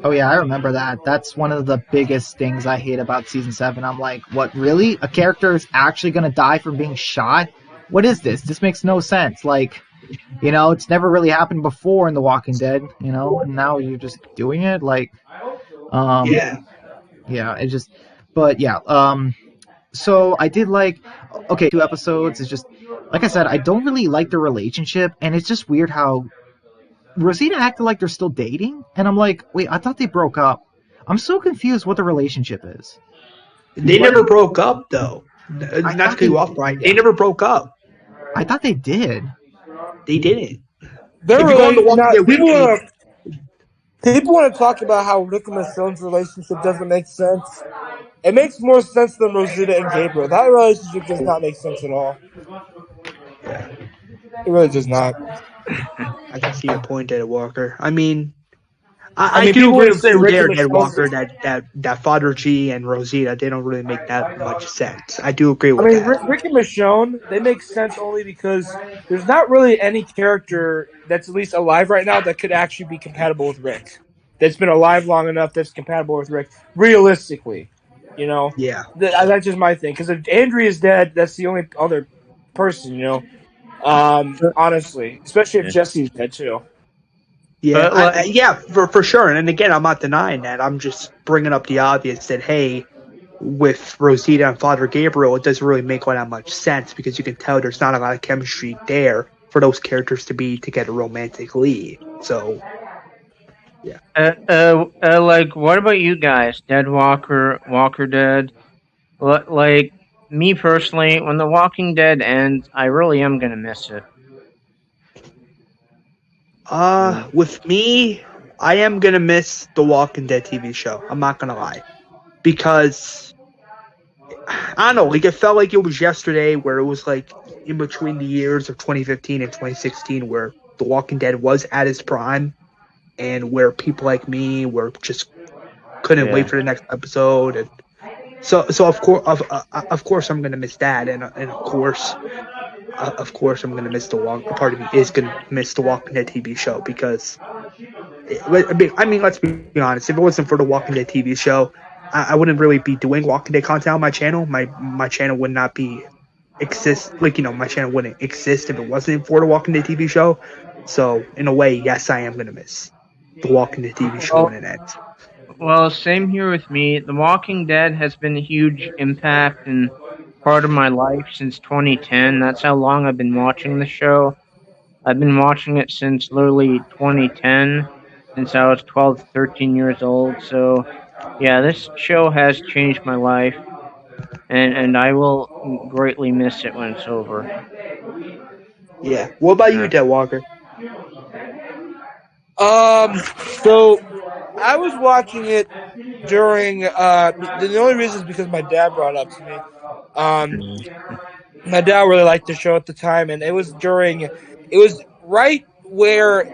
Oh yeah, I remember that. That's one of the biggest things I hate about season 7. I'm like, what, really? A character is actually gonna die from being shot? What is this? This makes no sense. Like, it's never really happened before in The Walking Dead, and now you're just doing it. Like, yeah, it just, but yeah, So I did like, okay, 2 episodes. It's just, like I said, I don't really like the relationship, and it's just weird how Rosita acted like they're still dating, and I'm like, wait, I thought they broke up. I'm so confused what the relationship is. They What never is, broke up though. I Not to thought cut you off, Brian. They never broke up. I thought they did. They didn't. They're If you go on the really Walking not Dead wiki, people want to talk about how Rick and Michonne's relationship doesn't make sense. It makes more sense than Rosita and Gabriel. That relationship does not make sense at all. yeah, It really does not. I can see your point there, Walker. I mean, I I mean, do people agree want to with say you Rick and there, Dead Michonne's. Walker, that Father G and Rosita, they don't really make that much sense. I do agree I with mean, that. Rick and Michonne, they make sense only because there's not really any character that's at least alive right now that could actually be compatible with Rick. That's been alive long enough that's compatible with Rick, realistically. You know, Yeah. that's just my thing. Because if Andrea's dead, that's the only other person. You know, honestly, especially if Yeah. Jesse's dead too. Yeah, But like, yeah, for sure. And again, I'm not denying that. I'm just bringing up the obvious that hey, with Rosita and Father Gabriel, it doesn't really make all that much sense because you can tell there's not a lot of chemistry there for those characters to be together romantically. So yeah, like, what about you guys? Dead Walker, Walker Dead. Like me personally, when The Walking Dead ends, I really am gonna miss it. Mm. with me, I am gonna miss the Walking Dead TV show. I'm not gonna lie because I don't know, like it felt like it was yesterday, where it was like in between the years of 2015 and 2016, where The Walking Dead was at its prime, and where people like me were just couldn't wait Yeah. for the next episode, and so of course I'm gonna miss that, and of course I'm gonna miss the walk. Part of me is gonna miss the Walking Dead TV show because I mean let's be honest. If it wasn't for the Walking Dead TV show, I wouldn't really be doing Walking Dead content on my channel. My channel would not be exist like my channel wouldn't exist if it wasn't for the Walking Dead TV show. So in a way, yes, I am gonna miss the Walking Dead TV show when Well, it ends. well, same here with me. The Walking Dead has been a huge impact and part of my life since 2010. That's how long I've been watching the show. I've been watching it since literally 2010, since I was 12 to 13 years old. So, yeah, this show has changed my life, and I will greatly miss it when it's over. Yeah. What about you, Yeah. Dead Walker? So I was watching it during the only reason is because my dad brought it up to me. Um, my dad really liked the show at the time, and it was right where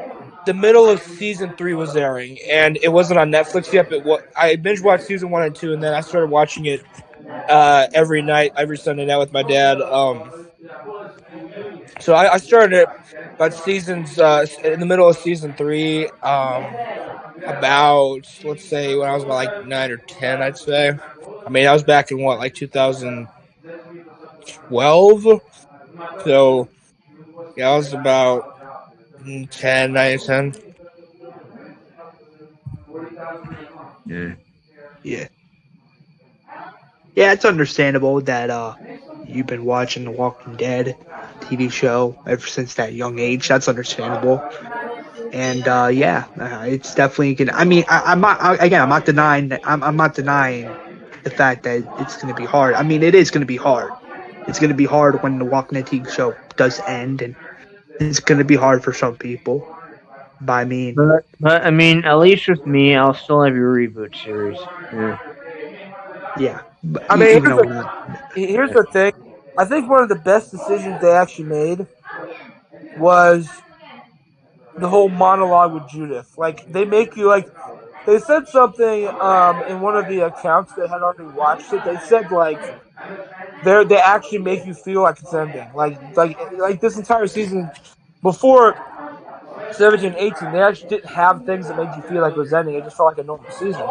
the middle of season 3 was airing, and it wasn't on Netflix yet. But I binge watched season 1 and 2, and then I started watching it every night, every Sunday night with my dad. So I started it about seasons in the middle of season 3. About let's say when I was about like 9 or 10, I'd say. I mean, I was back in what, like 2012. So yeah, I was about 10, 9, 10. Yeah. Yeah. Yeah, it's understandable that you've been watching The Walking Dead TV show ever since that young age. That's understandable. And yeah, it's definitely gonna. I mean, again, I'm not denying that. I'm not denying the fact that it's gonna be hard. I mean, it is gonna be hard. It's gonna be hard when the Walking Dead TV show does end, and it's gonna be hard for some people. But I mean, But I mean, at least with me, I'll still have your reboot series. Yeah. yeah. But I mean, even though we're not, here's the thing. I think one of the best decisions they actually made was the whole monologue with Judith. Like they make you like they said something in one of the accounts that had already watched it. They said like they actually make you feel like it's ending. Like this entire season before 17, 18, they actually didn't have things that made you feel like it was ending. It just felt like a normal season.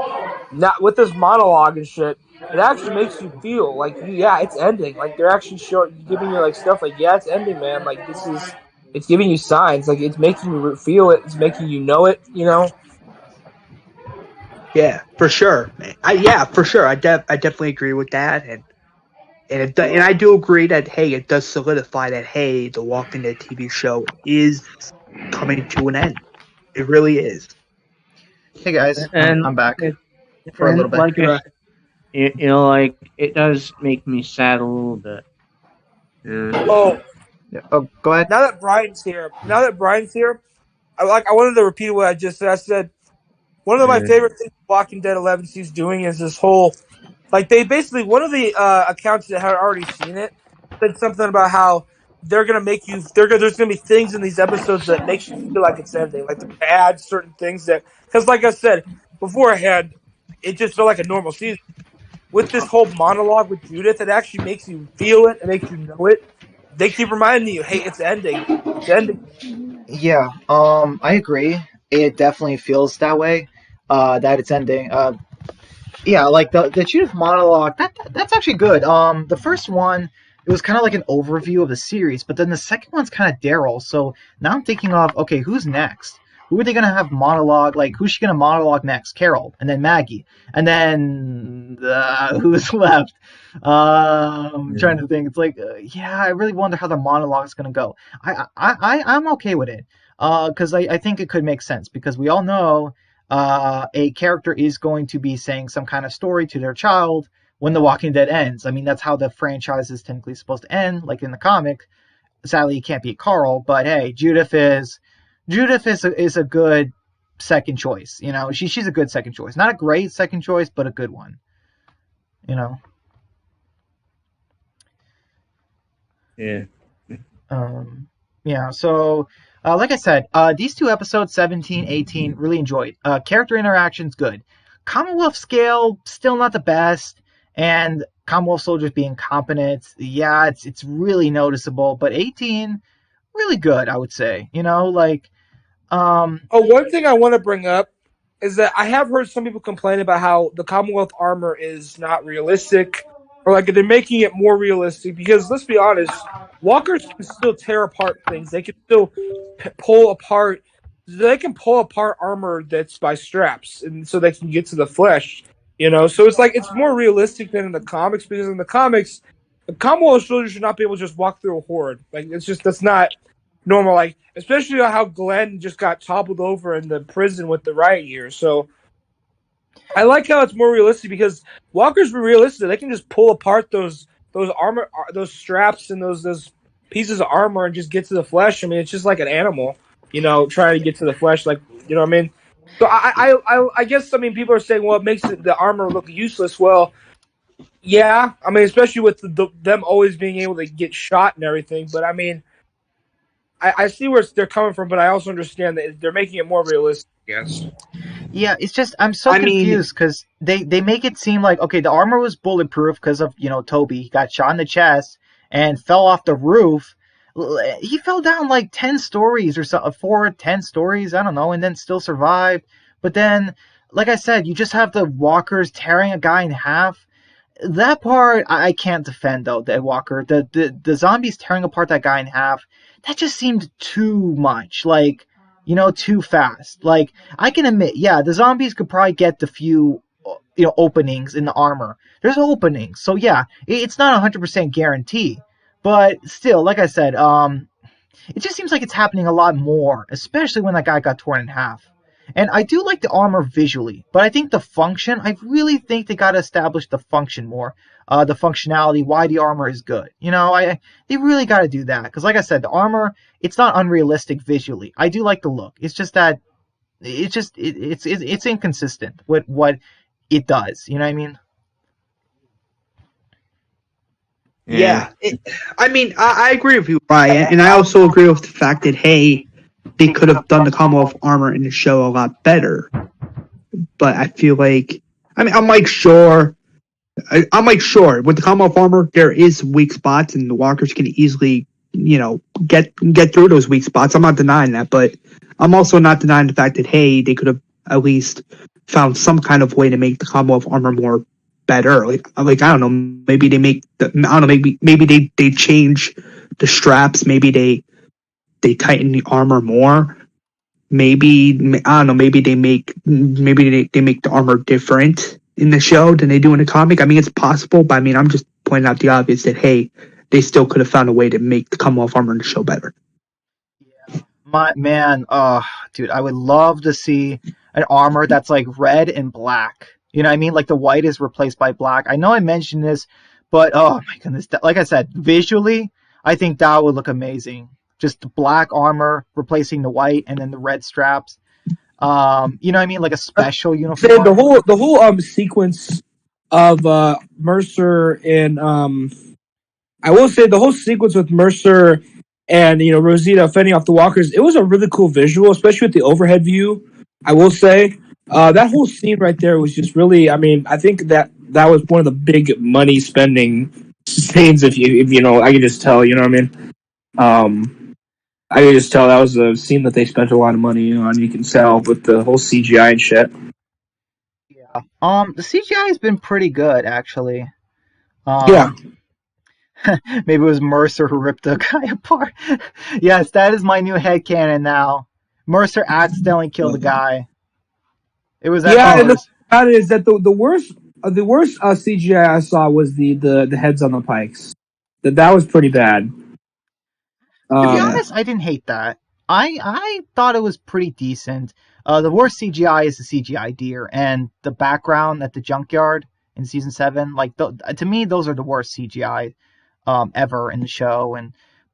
Not with this monologue and shit. It actually makes you feel like yeah, it's ending. Like they're actually giving you like stuff like yeah, it's ending, man. Like this is, it's giving you signs. Like it's making you feel it. It's making you know it. You know. yeah, for sure. Yeah, for sure. I definitely agree with that, And I do agree that, hey, it does solidify that, hey, the Walking Dead TV show is coming to an end. It really is. Hey guys, I'm And back it, for a and little bit. like like it does make me sad a little bit. Yeah. Oh, Yeah. Oh, go ahead. now that Brian's here, I wanted to repeat what I just said. I said one of my favorite things Walking Dead 11 is doing is this whole, like, they basically, one of the accounts that had already seen it said something about how they're gonna make you, there's gonna be things in these episodes that makes you feel like it's ending, like they're gonna add certain things that, because like I said beforehand, it just felt like a normal season. With this whole monologue with Judith, it actually makes you feel it. It makes you know it. They keep reminding you, hey, it's ending. It's ending. Yeah, I agree. It definitely feels that way. That it's ending. Yeah, like the Judith monologue. That's actually good. The first one, it was kind of like an overview of the series, but then the second one's kind of Daryl. So now I'm thinking of, okay, who's next? Who are they gonna have monologue? Like, who's she gonna monologue next? Carol, and then Maggie, and then who's left? I'm trying to think. It's like, yeah, I really wonder how the monologue's gonna go. I'm okay with it, because I think it could make sense because we all know a character is going to be saying some kind of story to their child when The Walking Dead ends. I mean, that's how the franchise is technically supposed to end, like in the comic. Sadly, you can't beat Carl, but hey, Judith is a good second choice. You know, she's a good second choice. Not a great second choice, but a good one. You know. Yeah. Yeah. So, like I said, these two episodes, 17, 18, really enjoyed. Character interactions, good. Commonwealth scale, still not the best. And Commonwealth soldiers being competent, yeah, it's really noticeable. But 18, really good, I would say. You know, like, Oh, one thing I want to bring up is that I have heard some people complain about how the Commonwealth armor is not realistic, or like they're making it more realistic. Because let's be honest, walkers can still tear apart things. They can still pull apart. They can pull apart armor that's by straps, and so they can get to the flesh. You know, so it's like it's more realistic than in the comics because in the comics, the Commonwealth soldiers should not be able to just walk through a horde. Like it's just that's not normal. Like especially how Glenn just got toppled over in the prison with the riot gear. So I like how it's more realistic because walkers were realistic. They can just pull apart those armor, those straps, and those pieces of armor and just get to the flesh. I mean, it's just like an animal, you know, trying to get to the flesh. Like you know what I mean. So I guess I mean people are saying, well, it makes the armor look useless. Well, yeah, I mean, especially with them always being able to get shot and everything. But I mean, I see where they're coming from, but I also understand that they're making it more realistic. Yes. yeah, it's just I'm so I mean, confused because they make it seem like, okay, the armor was bulletproof because of, you know, Toby. He got shot in the chest and fell off the roof. He fell down like 10 stories or so, 4, 10 stories, I don't know, and then still survived. But then, like I said, you just have the walkers tearing a guy in half. That part I can't defend though. The Walker, the zombies tearing apart that guy in half, that just seemed too much. Like, you know, too fast. Like, I can admit, yeah, the zombies could probably get the few, you know, openings in the armor. There's openings, so yeah, it's not 100% guarantee. But still, like I said, it just seems like it's happening a lot more, especially when that guy got torn in half. And I do like the armor visually, but I think the function, I really think they got to establish the function more, the functionality, why the armor is good. You know, they really got to do that because, like I said, the armor, it's not unrealistic visually. I do like the look. It's just that it's inconsistent with what it does. You know what I mean? yeah. I mean, I agree with you, Brian, and I also agree with the fact that, hey, they could have done the Commonwealth armor in the show a lot better. But I feel like, I mean, I'm like, sure, with the Commonwealth armor, there is weak spots, and the walkers can easily, you know, get through those weak spots. I'm not denying that, but I'm also not denying the fact that, hey, they could have at least found some kind of way to make the Commonwealth armor more better. Like I don't know, maybe they make maybe they change the straps, maybe they tighten the armor more. Maybe I don't know. Maybe they make the armor different in the show than they do in the comic. I mean, it's possible, but I mean, I'm just pointing out the obvious that, hey, they still could have found a way to make the Commonwealth armor in the show better. My man, dude, I would love to see an armor that's like red and black. You know what I mean? Like the white is replaced by black. I know I mentioned this, but oh my goodness, like I said, visually, I think that would look amazing. Just the black armor replacing the white and then the red straps. You know what I mean? Like a special uniform. The whole sequence of Mercer and I will say the whole sequence with Mercer and Rosita fending off the walkers, it was a really cool visual, especially with the overhead view. I will say that whole scene right there was just really. I mean, I think that was one of the big money spending scenes. If you know, I can just tell. You know what I mean? I can just tell that was a scene that they spent a lot of money on. You can tell with the whole CGI and shit. Yeah. The CGI has been pretty good actually. Yeah. Maybe it was Mercer who ripped the guy apart. Yes, that is my new headcanon now. Mercer accidentally killed the guy. It was that. Yeah, and the fact is that the worst CGI I saw was the heads on the pikes. That was pretty bad. To be honest, I didn't hate that. I thought it was pretty decent. The worst CGI is the CGI deer and the background at the junkyard in season 7. Like to me, those are the worst CGI ever in the show.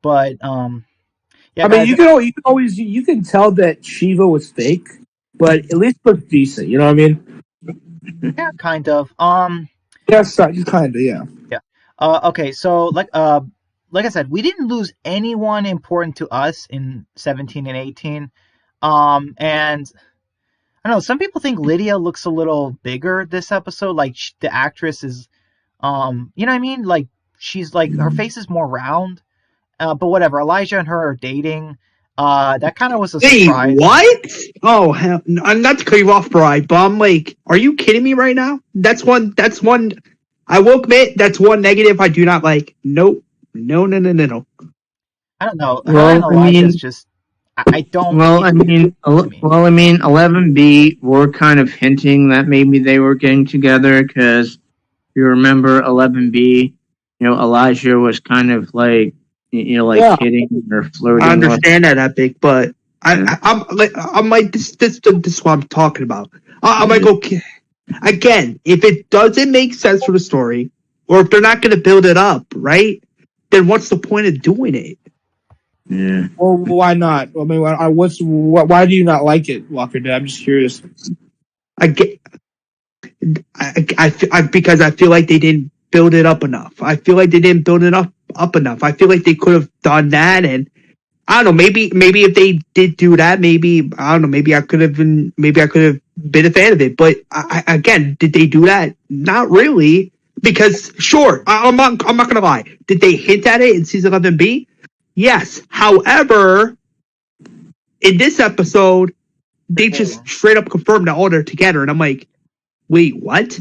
But yeah, I mean, you can tell that Shiva was fake, but at least it looked decent. You know what I mean? Yeah, kind of. Yes, kind of. Yeah. Yeah. Okay, so like I said, we didn't lose anyone important to us in 17 and 18. And I don't know, some people think Lydia looks a little bigger this episode. Like the actress is, you know what I mean? Like she's like her face is more round. But whatever. Elijah and her are dating. That kind of was a surprise. Hey, what? Oh, hell, I'm not to cut you off, Bri, but I'm like, are you kidding me right now? That's one. I will admit that's one negative I do not like. Nope. No. I don't know. Well, Elijah's just. I don't. Well, I mean, 11B were kind of hinting that maybe they were getting together because you remember 11B, Elijah was kind of like, kidding or flirting. I understand that, Epic, but I'm like this is what I'm talking about. I'm like, okay, again, if it doesn't make sense for the story, or if they're not going to build it up, right? Then what's the point of doing it? Yeah. Well, why not? I mean, why do you not like it, Walker Dead? I'm just curious. Because I feel like they didn't build it up enough. I feel like they didn't build it up enough. I feel like they could have done that, and I don't know. Maybe if they did do that, maybe I don't know. Maybe I could have been a fan of it. But again, did they do that? Not really. Because sure, I'm not gonna lie. Did they hint at it in season 11B? Yes. However, in this episode, they just straight up confirmed that all they're together, and I'm like, wait, what?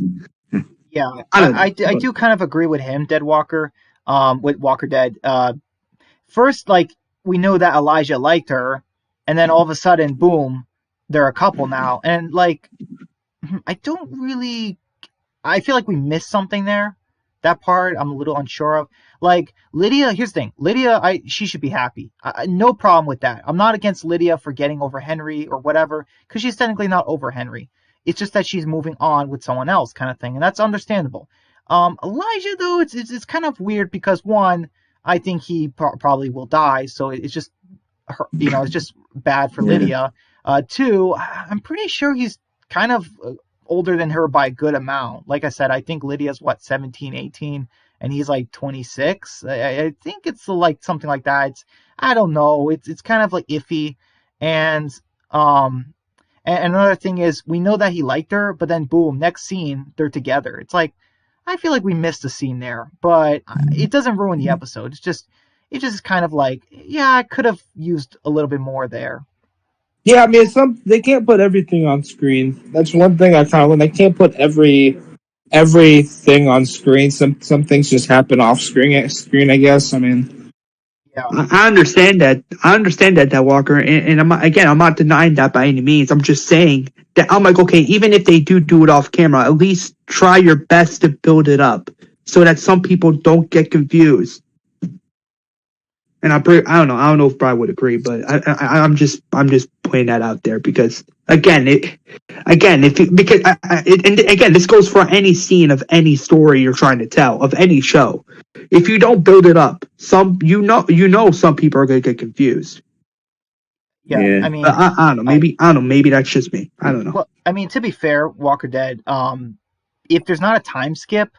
Yeah, I do kind of agree with him, Dead Walker. With Walker Dead. First, like we know that Elijah liked her, and then all of a sudden, boom, they're a couple now, and like I don't really. I feel like we missed something there. That part I'm a little unsure of. Like Lydia, here's the thing. Lydia, she should be happy. No problem with that. I'm not against Lydia for getting over Henry or whatever, because she's technically not over Henry. It's just that she's moving on with someone else, kind of thing, and that's understandable. Elijah, though, it's kind of weird because one, I think he probably will die, so it's just, it's just bad for Lydia. Two, I'm pretty sure he's kind of older than her by a good amount. Like I said, I think Lydia's 17, 18, and he's like 26. I think it's like something like that. I don't know. It's kind of like iffy, and another thing is we know that he liked her, but then boom, next scene they're together. It's like I feel like we missed a scene there, but it doesn't ruin the episode. It's just kind of like, yeah, I could have used a little bit more there. Yeah, I mean, they can't put everything on screen. That's one thing I found. When they can't put everything on screen, some things just happen off screen. I guess. I mean, yeah, I understand that. That Walker, and I'm not denying that by any means. I'm just saying that I'm like, okay, even if they do it off camera, at least try your best to build it up. so that some people don't get confused. And I don't know if Brian would agree, but I'm just putting that out there because again, this goes for any scene of any story you're trying to tell of any show. If you don't build it up, some people are gonna get confused. Yeah, I mean, But I don't know. Maybe that's just me. I don't know. well, I mean, to be fair, Walker Dead, if there's not a time skip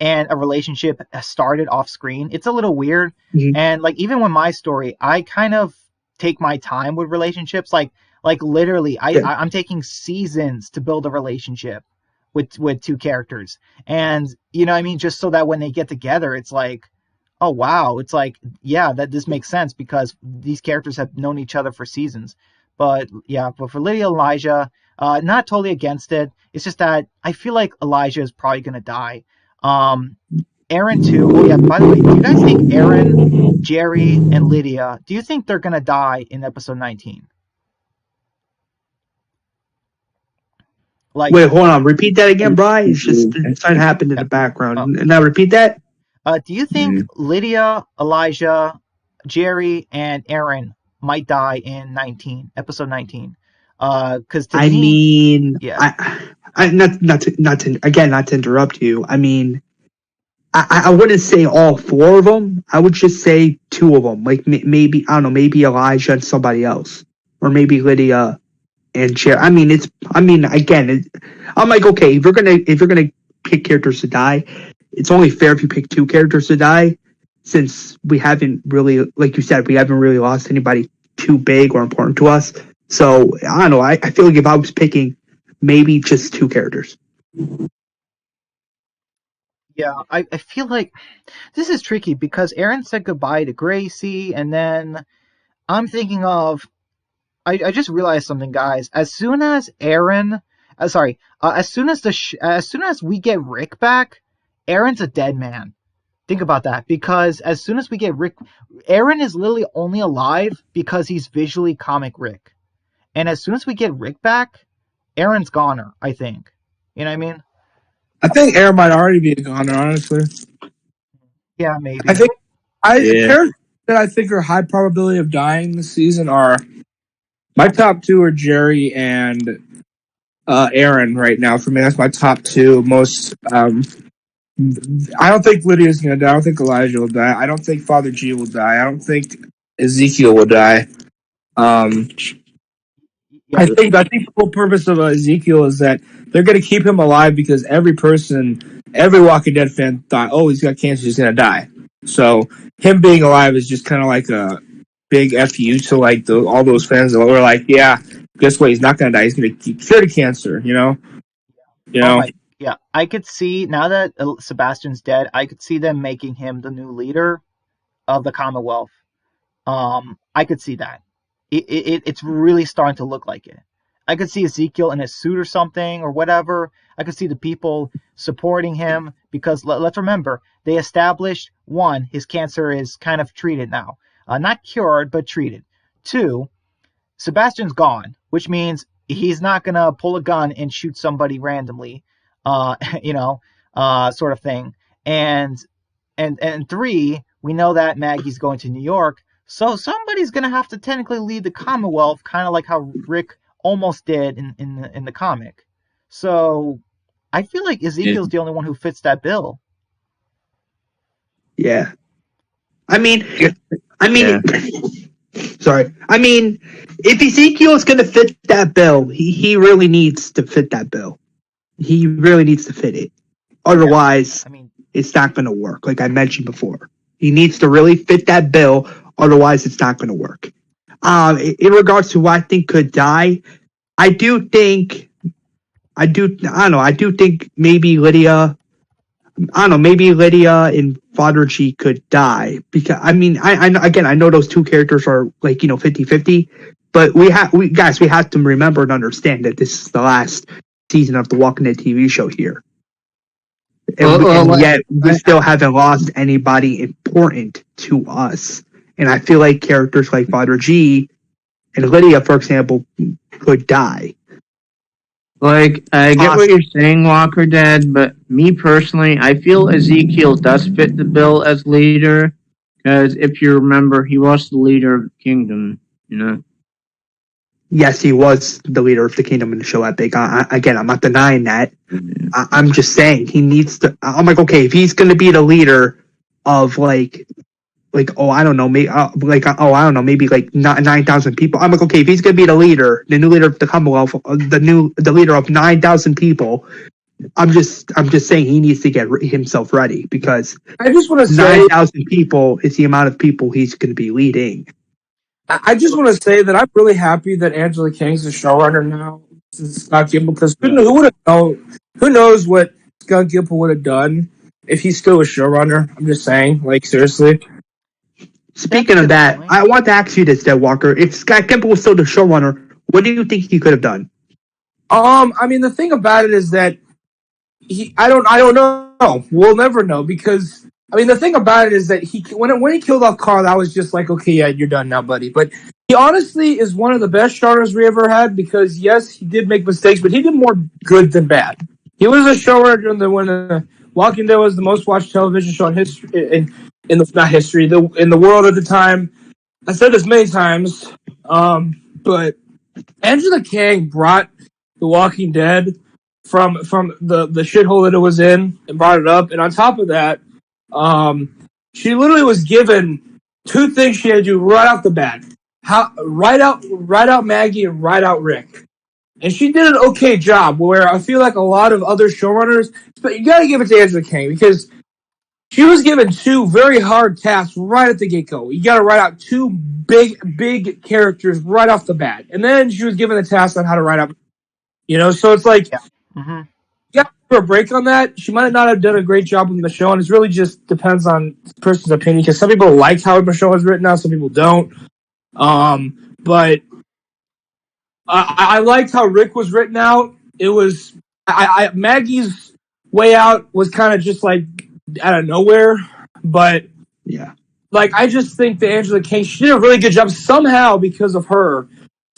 and a relationship has started off screen, it's a little weird. Mhm. And like even with my story, I kind of take my time with relationships. Like literally, I'm taking seasons to build a relationship with two characters, and you know what I mean, just so that when they get together, it's like, oh wow, it's like yeah, that this makes sense because these characters have known each other for seasons. But yeah, but for Lydia Elijah, not totally against it. It's just that I feel like Elijah is probably gonna die. Aaron too. Oh yeah, by the way, do you guys think Aaron, Jerry, and Lydia, do you think they're gonna die in episode 19? Like, Wait, hold on. Repeat that again, Brian. It's just something happened in the background. Now repeat that. do you think Lydia, Elijah, Jerry, and Aaron might die in episode 19? Because to me, yeah, I not to interrupt you. I mean, I wouldn't say all four of them. I would just say two of them. Like maybe I don't know, maybe Elijah and somebody else, or maybe Lydia and Cher. I mean, I'm like, okay, if you're gonna pick characters to die, it's only fair if you pick two characters to die, since we haven't really, like you said, we haven't really lost anybody too big or important to us. So I don't know. I feel like if I was picking, maybe just two characters. yeah, I feel like this is tricky because Aaron said goodbye to Gracie, and then I'm thinking of. I just realized something, guys. As soon as Aaron, as soon as as soon as we get Rick back, Aaron's a dead man. Think about that, because as soon as we get Rick, Aaron is literally only alive because he's visually comic Rick, and as soon as we get Rick back, Aaron's goner. I think. You know what I mean? I think Aaron might already be a goner, honestly. Yeah, maybe. I think characters that I think are high probability of dying this season are my top two are Jerry and Aaron right now. For me, that's my top two most. I don't think Lydia's gonna die. I don't think Elijah will die. I don't think Father G will die. I don't think Ezekiel will die. Yeah. I think the whole purpose of Ezekiel is that they're going to keep him alive because every Walking Dead fan thought, oh, he's got cancer, he's going to die. So him being alive is just kind of like a big fu to like all those fans that were like, yeah, guess what? He's not going to die. He's going to cure the cancer. You know. Yeah, I could see now that Sebastian's dead, I could see them making him the new leader of the Commonwealth. I could see that. It's really starting to look like it. I could see Ezekiel in his suit or something or whatever. I could see the people supporting him because let's remember, they established, one, his cancer is kind of treated now. Not cured, but treated. Two, Sebastian's gone, which means he's not going to pull a gun and shoot somebody randomly, sort of thing. And three, we know that Maggie's going to New York. So somebody's gonna have to technically lead the Commonwealth, kind of like how Rick almost did in the comic. So I feel like Ezekiel's the only one who fits that bill. Yeah, I mean, sorry. I mean, if Ezekiel is gonna fit that bill, he really needs to fit that bill. He really needs to fit it. Otherwise, it's not gonna work. Like I mentioned before, he needs to really fit that bill. Otherwise, it's not going to work. In regards to what I think could die, I do think maybe Lydia. Maybe Lydia and Father G could die because I know those two characters are like 50-50, but we have to remember and understand that this is the last season of the Walking Dead TV show here. And yet we still haven't lost anybody important to us. And I feel like characters like Father G and Lydia, for example, could die. Like, I get what you're saying, Walker Dad, but me personally, I feel Ezekiel does fit the bill as leader, because if you remember, he was the leader of the kingdom, you know? Yes, he was the leader of the kingdom in the show Epic. Again, I'm not denying that. I'm just saying he needs to. I'm like, okay, if he's going to be the leader of like oh, I don't know, maybe I don't know, maybe like 9,000 people. I'm like, okay, if he's going to be the new leader of the Commonwealth, the leader of 9,000 people. I'm just saying he needs to get himself ready because I just want to say 9,000 people is the amount of people he's going to be leading. I just want to say that I'm really happy that Angela Kang's the showrunner now. This is Scott Gimple, because who would have known? Who knows what Scott Gimple would have done if he's still a showrunner? I'm just saying, like, seriously. Speaking of that, I want to ask you this, Dead Walker. If Scott Gimple was still the showrunner, what do you think he could have done? I mean, the thing about it is that I don't know. We'll never know, because I mean, the thing about it is that when he killed off Carl, I was just like, okay, yeah, you're done now, buddy. But he honestly is one of the best showrunners we ever had, because yes, he did make mistakes, but he did more good than bad. He was a showrunner when Walking Dead was the most watched television show in history, in the world at the time. I said this many times, but Angela Kang brought The Walking Dead from the shithole that it was in and brought it up. And on top of that, she literally was given two things she had to do right off the bat: write out Maggie and write out Rick. And she did an okay job. Where I feel like a lot of other showrunners, but you got to give it to Angela Kang, because she was given two very hard tasks right at the get-go. You got to write out two big characters right off the bat. And then she was given the task on how to write out, so it's like, you got to give her a break on that. She might not have done a great job with Michonne, and it really just depends on the person's opinion, because some people like how Michonne was written out, some people don't. But I liked how Rick was written out. It was, Maggie's way out was kind of just like out of nowhere, but yeah, like, I just think that Angela Kang, she did a really good job somehow. Because of her,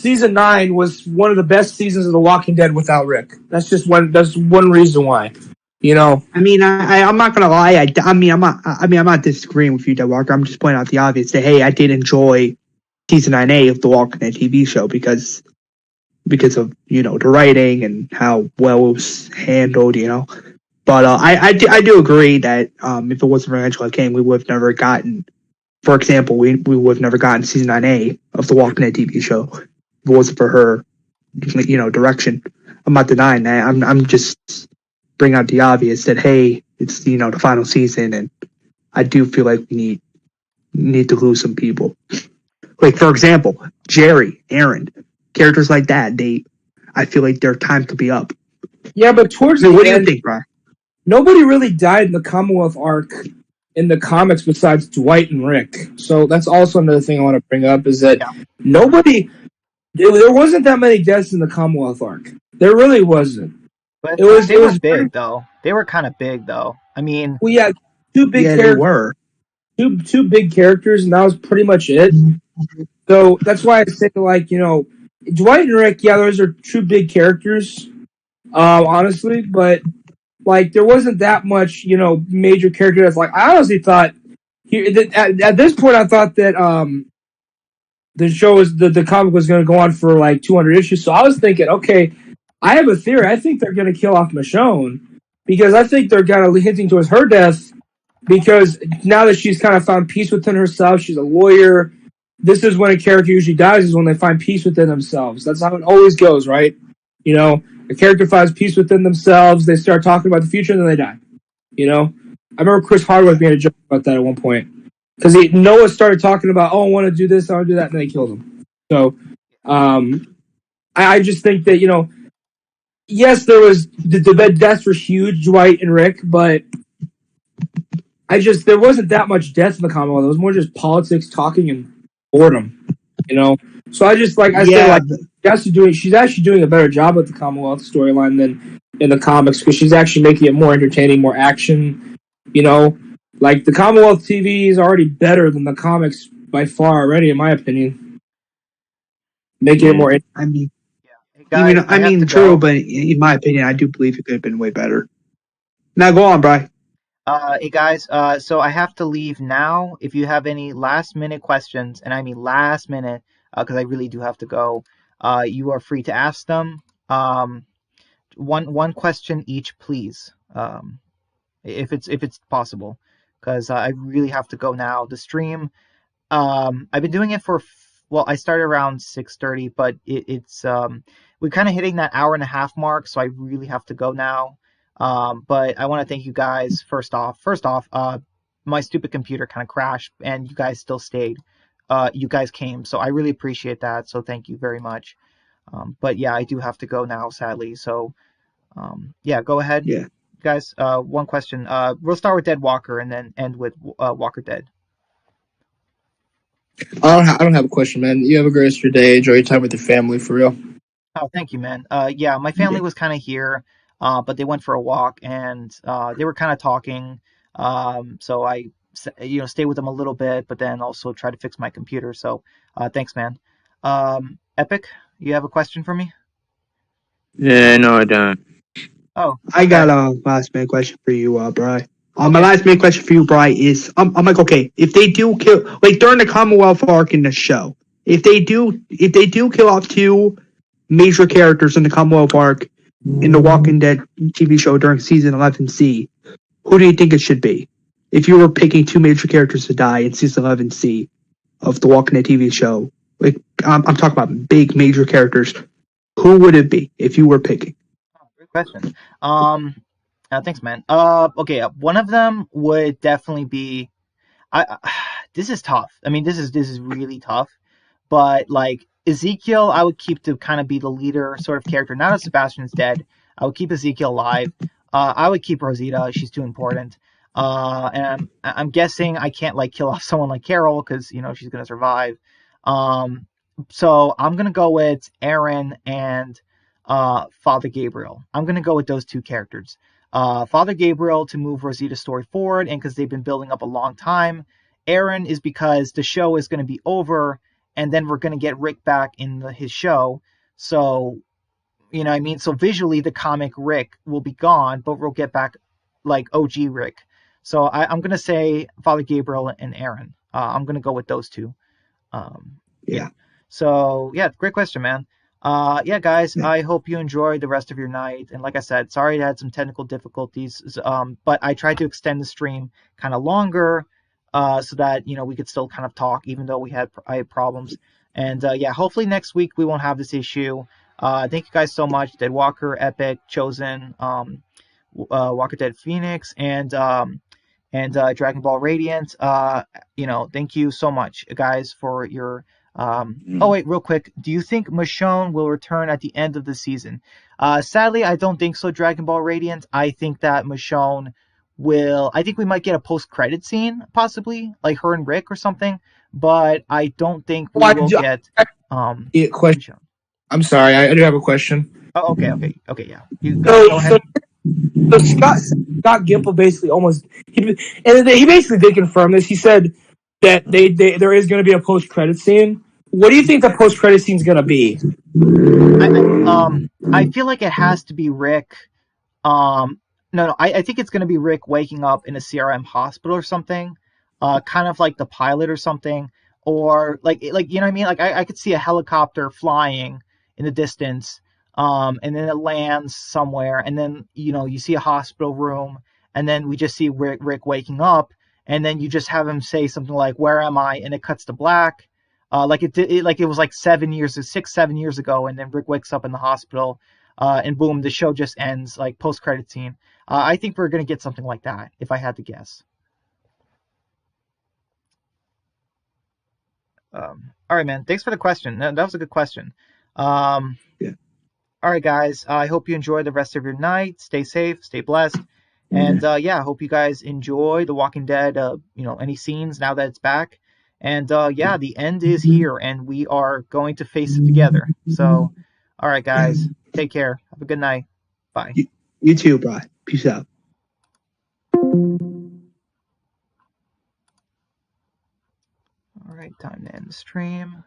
season 9 was one of the best seasons of The Walking Dead without Rick. That's one reason why. I mean, I'm not gonna lie. I'm not disagreeing with you, Dead Walker. I'm just pointing out the obvious that, hey, I did enjoy season 9A of The Walking Dead TV show because of the writing and how well it was handled. But I do agree that if it wasn't for Angela Kang, we would have never gotten. For example, we would have never gotten season 9A of the Walking Dead TV show if it wasn't for her, direction. I'm not denying that. I'm just bringing out the obvious that, hey, it's the final season, and I do feel like we need to lose some people. Like, for example, Jerry, Aaron, characters like that. I feel like their time could be up. Yeah, but towards the end, what do you think, Brian? Nobody really died in the Commonwealth arc in the comics besides Dwight and Rick. So that's also another thing I want to bring up, is that there wasn't that many deaths in the Commonwealth arc. There really wasn't. But they were big, though. They were kind of big, though. I mean, well, yeah, two big characters. They were two big characters, and that was pretty much it. So that's why I say, like, Dwight and Rick, yeah, those are two big characters, honestly, but like, there wasn't that much, major character that's like, I honestly thought, at this point, I thought that the show the comic was going to go on for like 200 issues. So I was thinking, okay, I have a theory. I think they're going to kill off Michonne, because I think they're kind of hinting towards her death, because now that she's kind of found peace within herself, she's a lawyer. This is when a character usually dies, is when they find peace within themselves. That's how it always goes, right? A character finds peace within themselves, they start talking about the future, and then they die. I remember Chris Hardwick made a joke about that at one point, because Noah started talking about, I want to do this, I want to do that, and then they killed him. So, I just think that, yes, there was the deaths were huge, Dwight and Rick, but there wasn't that much death in the Commonwealth. It was more just politics, talking, and boredom. So I just she's actually doing a better job with the Commonwealth storyline than in the comics, because she's actually making it more entertaining, more action. Like, the Commonwealth TV is already better than the comics by far already, in my opinion. Making it more. I mean, guys, I have to true, go. but in my opinion, I do believe it could have been way better. Now go on, Bri. Hey guys, so I have to leave now. If you have any last minute questions, and I mean last minute, because I really do have to go, you are free to ask them. Um, one question each, please. If it's possible, because I really have to go now. The stream, I've been doing it for well, I started around 6:30, but it's we're kind of hitting that hour and a half mark, so I really have to go now. But I want to thank you guys first off. My stupid computer kind of crashed, and you guys still stayed. You guys came, so I really appreciate that. So thank you very much. But yeah, I do have to go now, sadly. So yeah, go ahead, Yeah. guys. One question. We'll start with Dead Walker and then end with Walker Dead. I don't have a question, man. You have a great rest of your day. Enjoy your time with your family, for real. Oh, thank you, man. Yeah, my family was kind of here, but they went for a walk and they were kind of talking. So I, stay with them a little bit, but then also try to fix my computer. So, thanks, man. Epic, you have a question for me? Yeah, no, I don't. Oh, I okay, got a last minute question for you, Bri. My okay. last minute question for you, Bri, is I'm like, okay, if they do kill, like during the Commonwealth arc in the show, if they do kill off two major characters in the Commonwealth arc in the Walking Dead TV show during season 11C, who do you think it should be? If you were picking two major characters to die in season 11C of the Walking Dead TV show, like I'm talking about big major characters, who would it be if you were picking? Great question. Um, thanks, man. Okay, one of them would definitely be. This is tough. I mean, this is really tough. But like Ezekiel, I would keep to kind of be the leader sort of character. Now that Sebastian's dead, I would keep Ezekiel alive. I would keep Rosita. She's too important. And I'm guessing I can't like kill off someone like Carol because she's gonna survive. Um, so I'm gonna go with Aaron and Father Gabriel. I'm gonna go with those two characters. Father Gabriel to move Rosita's story forward, and because they've been building up a long time. Aaron is because the show is going to be over and then we're going to get Rick back in his show. So, you know what I mean? So visually, the comic Rick will be gone, but we'll get back like OG Rick. So I'm going to say Father Gabriel and Aaron. I'm going to go with those two. Yeah. Yeah. So, yeah, great question, man. Yeah, guys, Yeah. I hope you enjoy the rest of your night. And like I said, sorry I had some technical difficulties, but I tried to extend the stream kind of longer so that, we could still kind of talk, even though I had problems. And yeah, hopefully next week we won't have this issue. Thank you guys so much. Dead Walker, Epic, Chosen, Walker Dead Phoenix, and Dragon Ball Radiant. Thank you so much, guys, for your. Oh wait, real quick. Do you think Michonne will return at the end of the season? Sadly, I don't think so. Dragon Ball Radiant. I think that Michonne will. I think we might get a post-credit scene, possibly like her and Rick or something. But I don't think we will get Question. Michonne. I'm sorry, I do have a question. Oh, okay, yeah. You So, go ahead. so Scott Gimple basically he basically did confirm this. He said that there is going to be a post credit scene. What do you think the post credit scene is going to be? I feel like it has to be Rick. No, I think it's going to be Rick waking up in a CRM hospital or something, kind of like the pilot or something, or like you know what I mean? Like I could see a helicopter flying in the distance, and then it lands somewhere, and then you see a hospital room, and then we just see Rick waking up, and then you just have him say something like, "Where am I?" and it cuts to black. Like it was like 6, 7 years ago, and then Rick wakes up in the hospital, and boom, the show just ends, like post-credit scene. I think we're gonna get something like that, if I had to guess. All right, man. Thanks for the question. That was a good question. Yeah. All right, guys. I hope you enjoy the rest of your night. Stay safe, stay blessed, and yeah, I hope you guys enjoy The Walking Dead. Any scenes now that it's back, and yeah, the end is here, and we are going to face it together. So, all right, guys. Take care. Have a good night. Bye. You too, Bri. Peace out. All right, time to end the stream.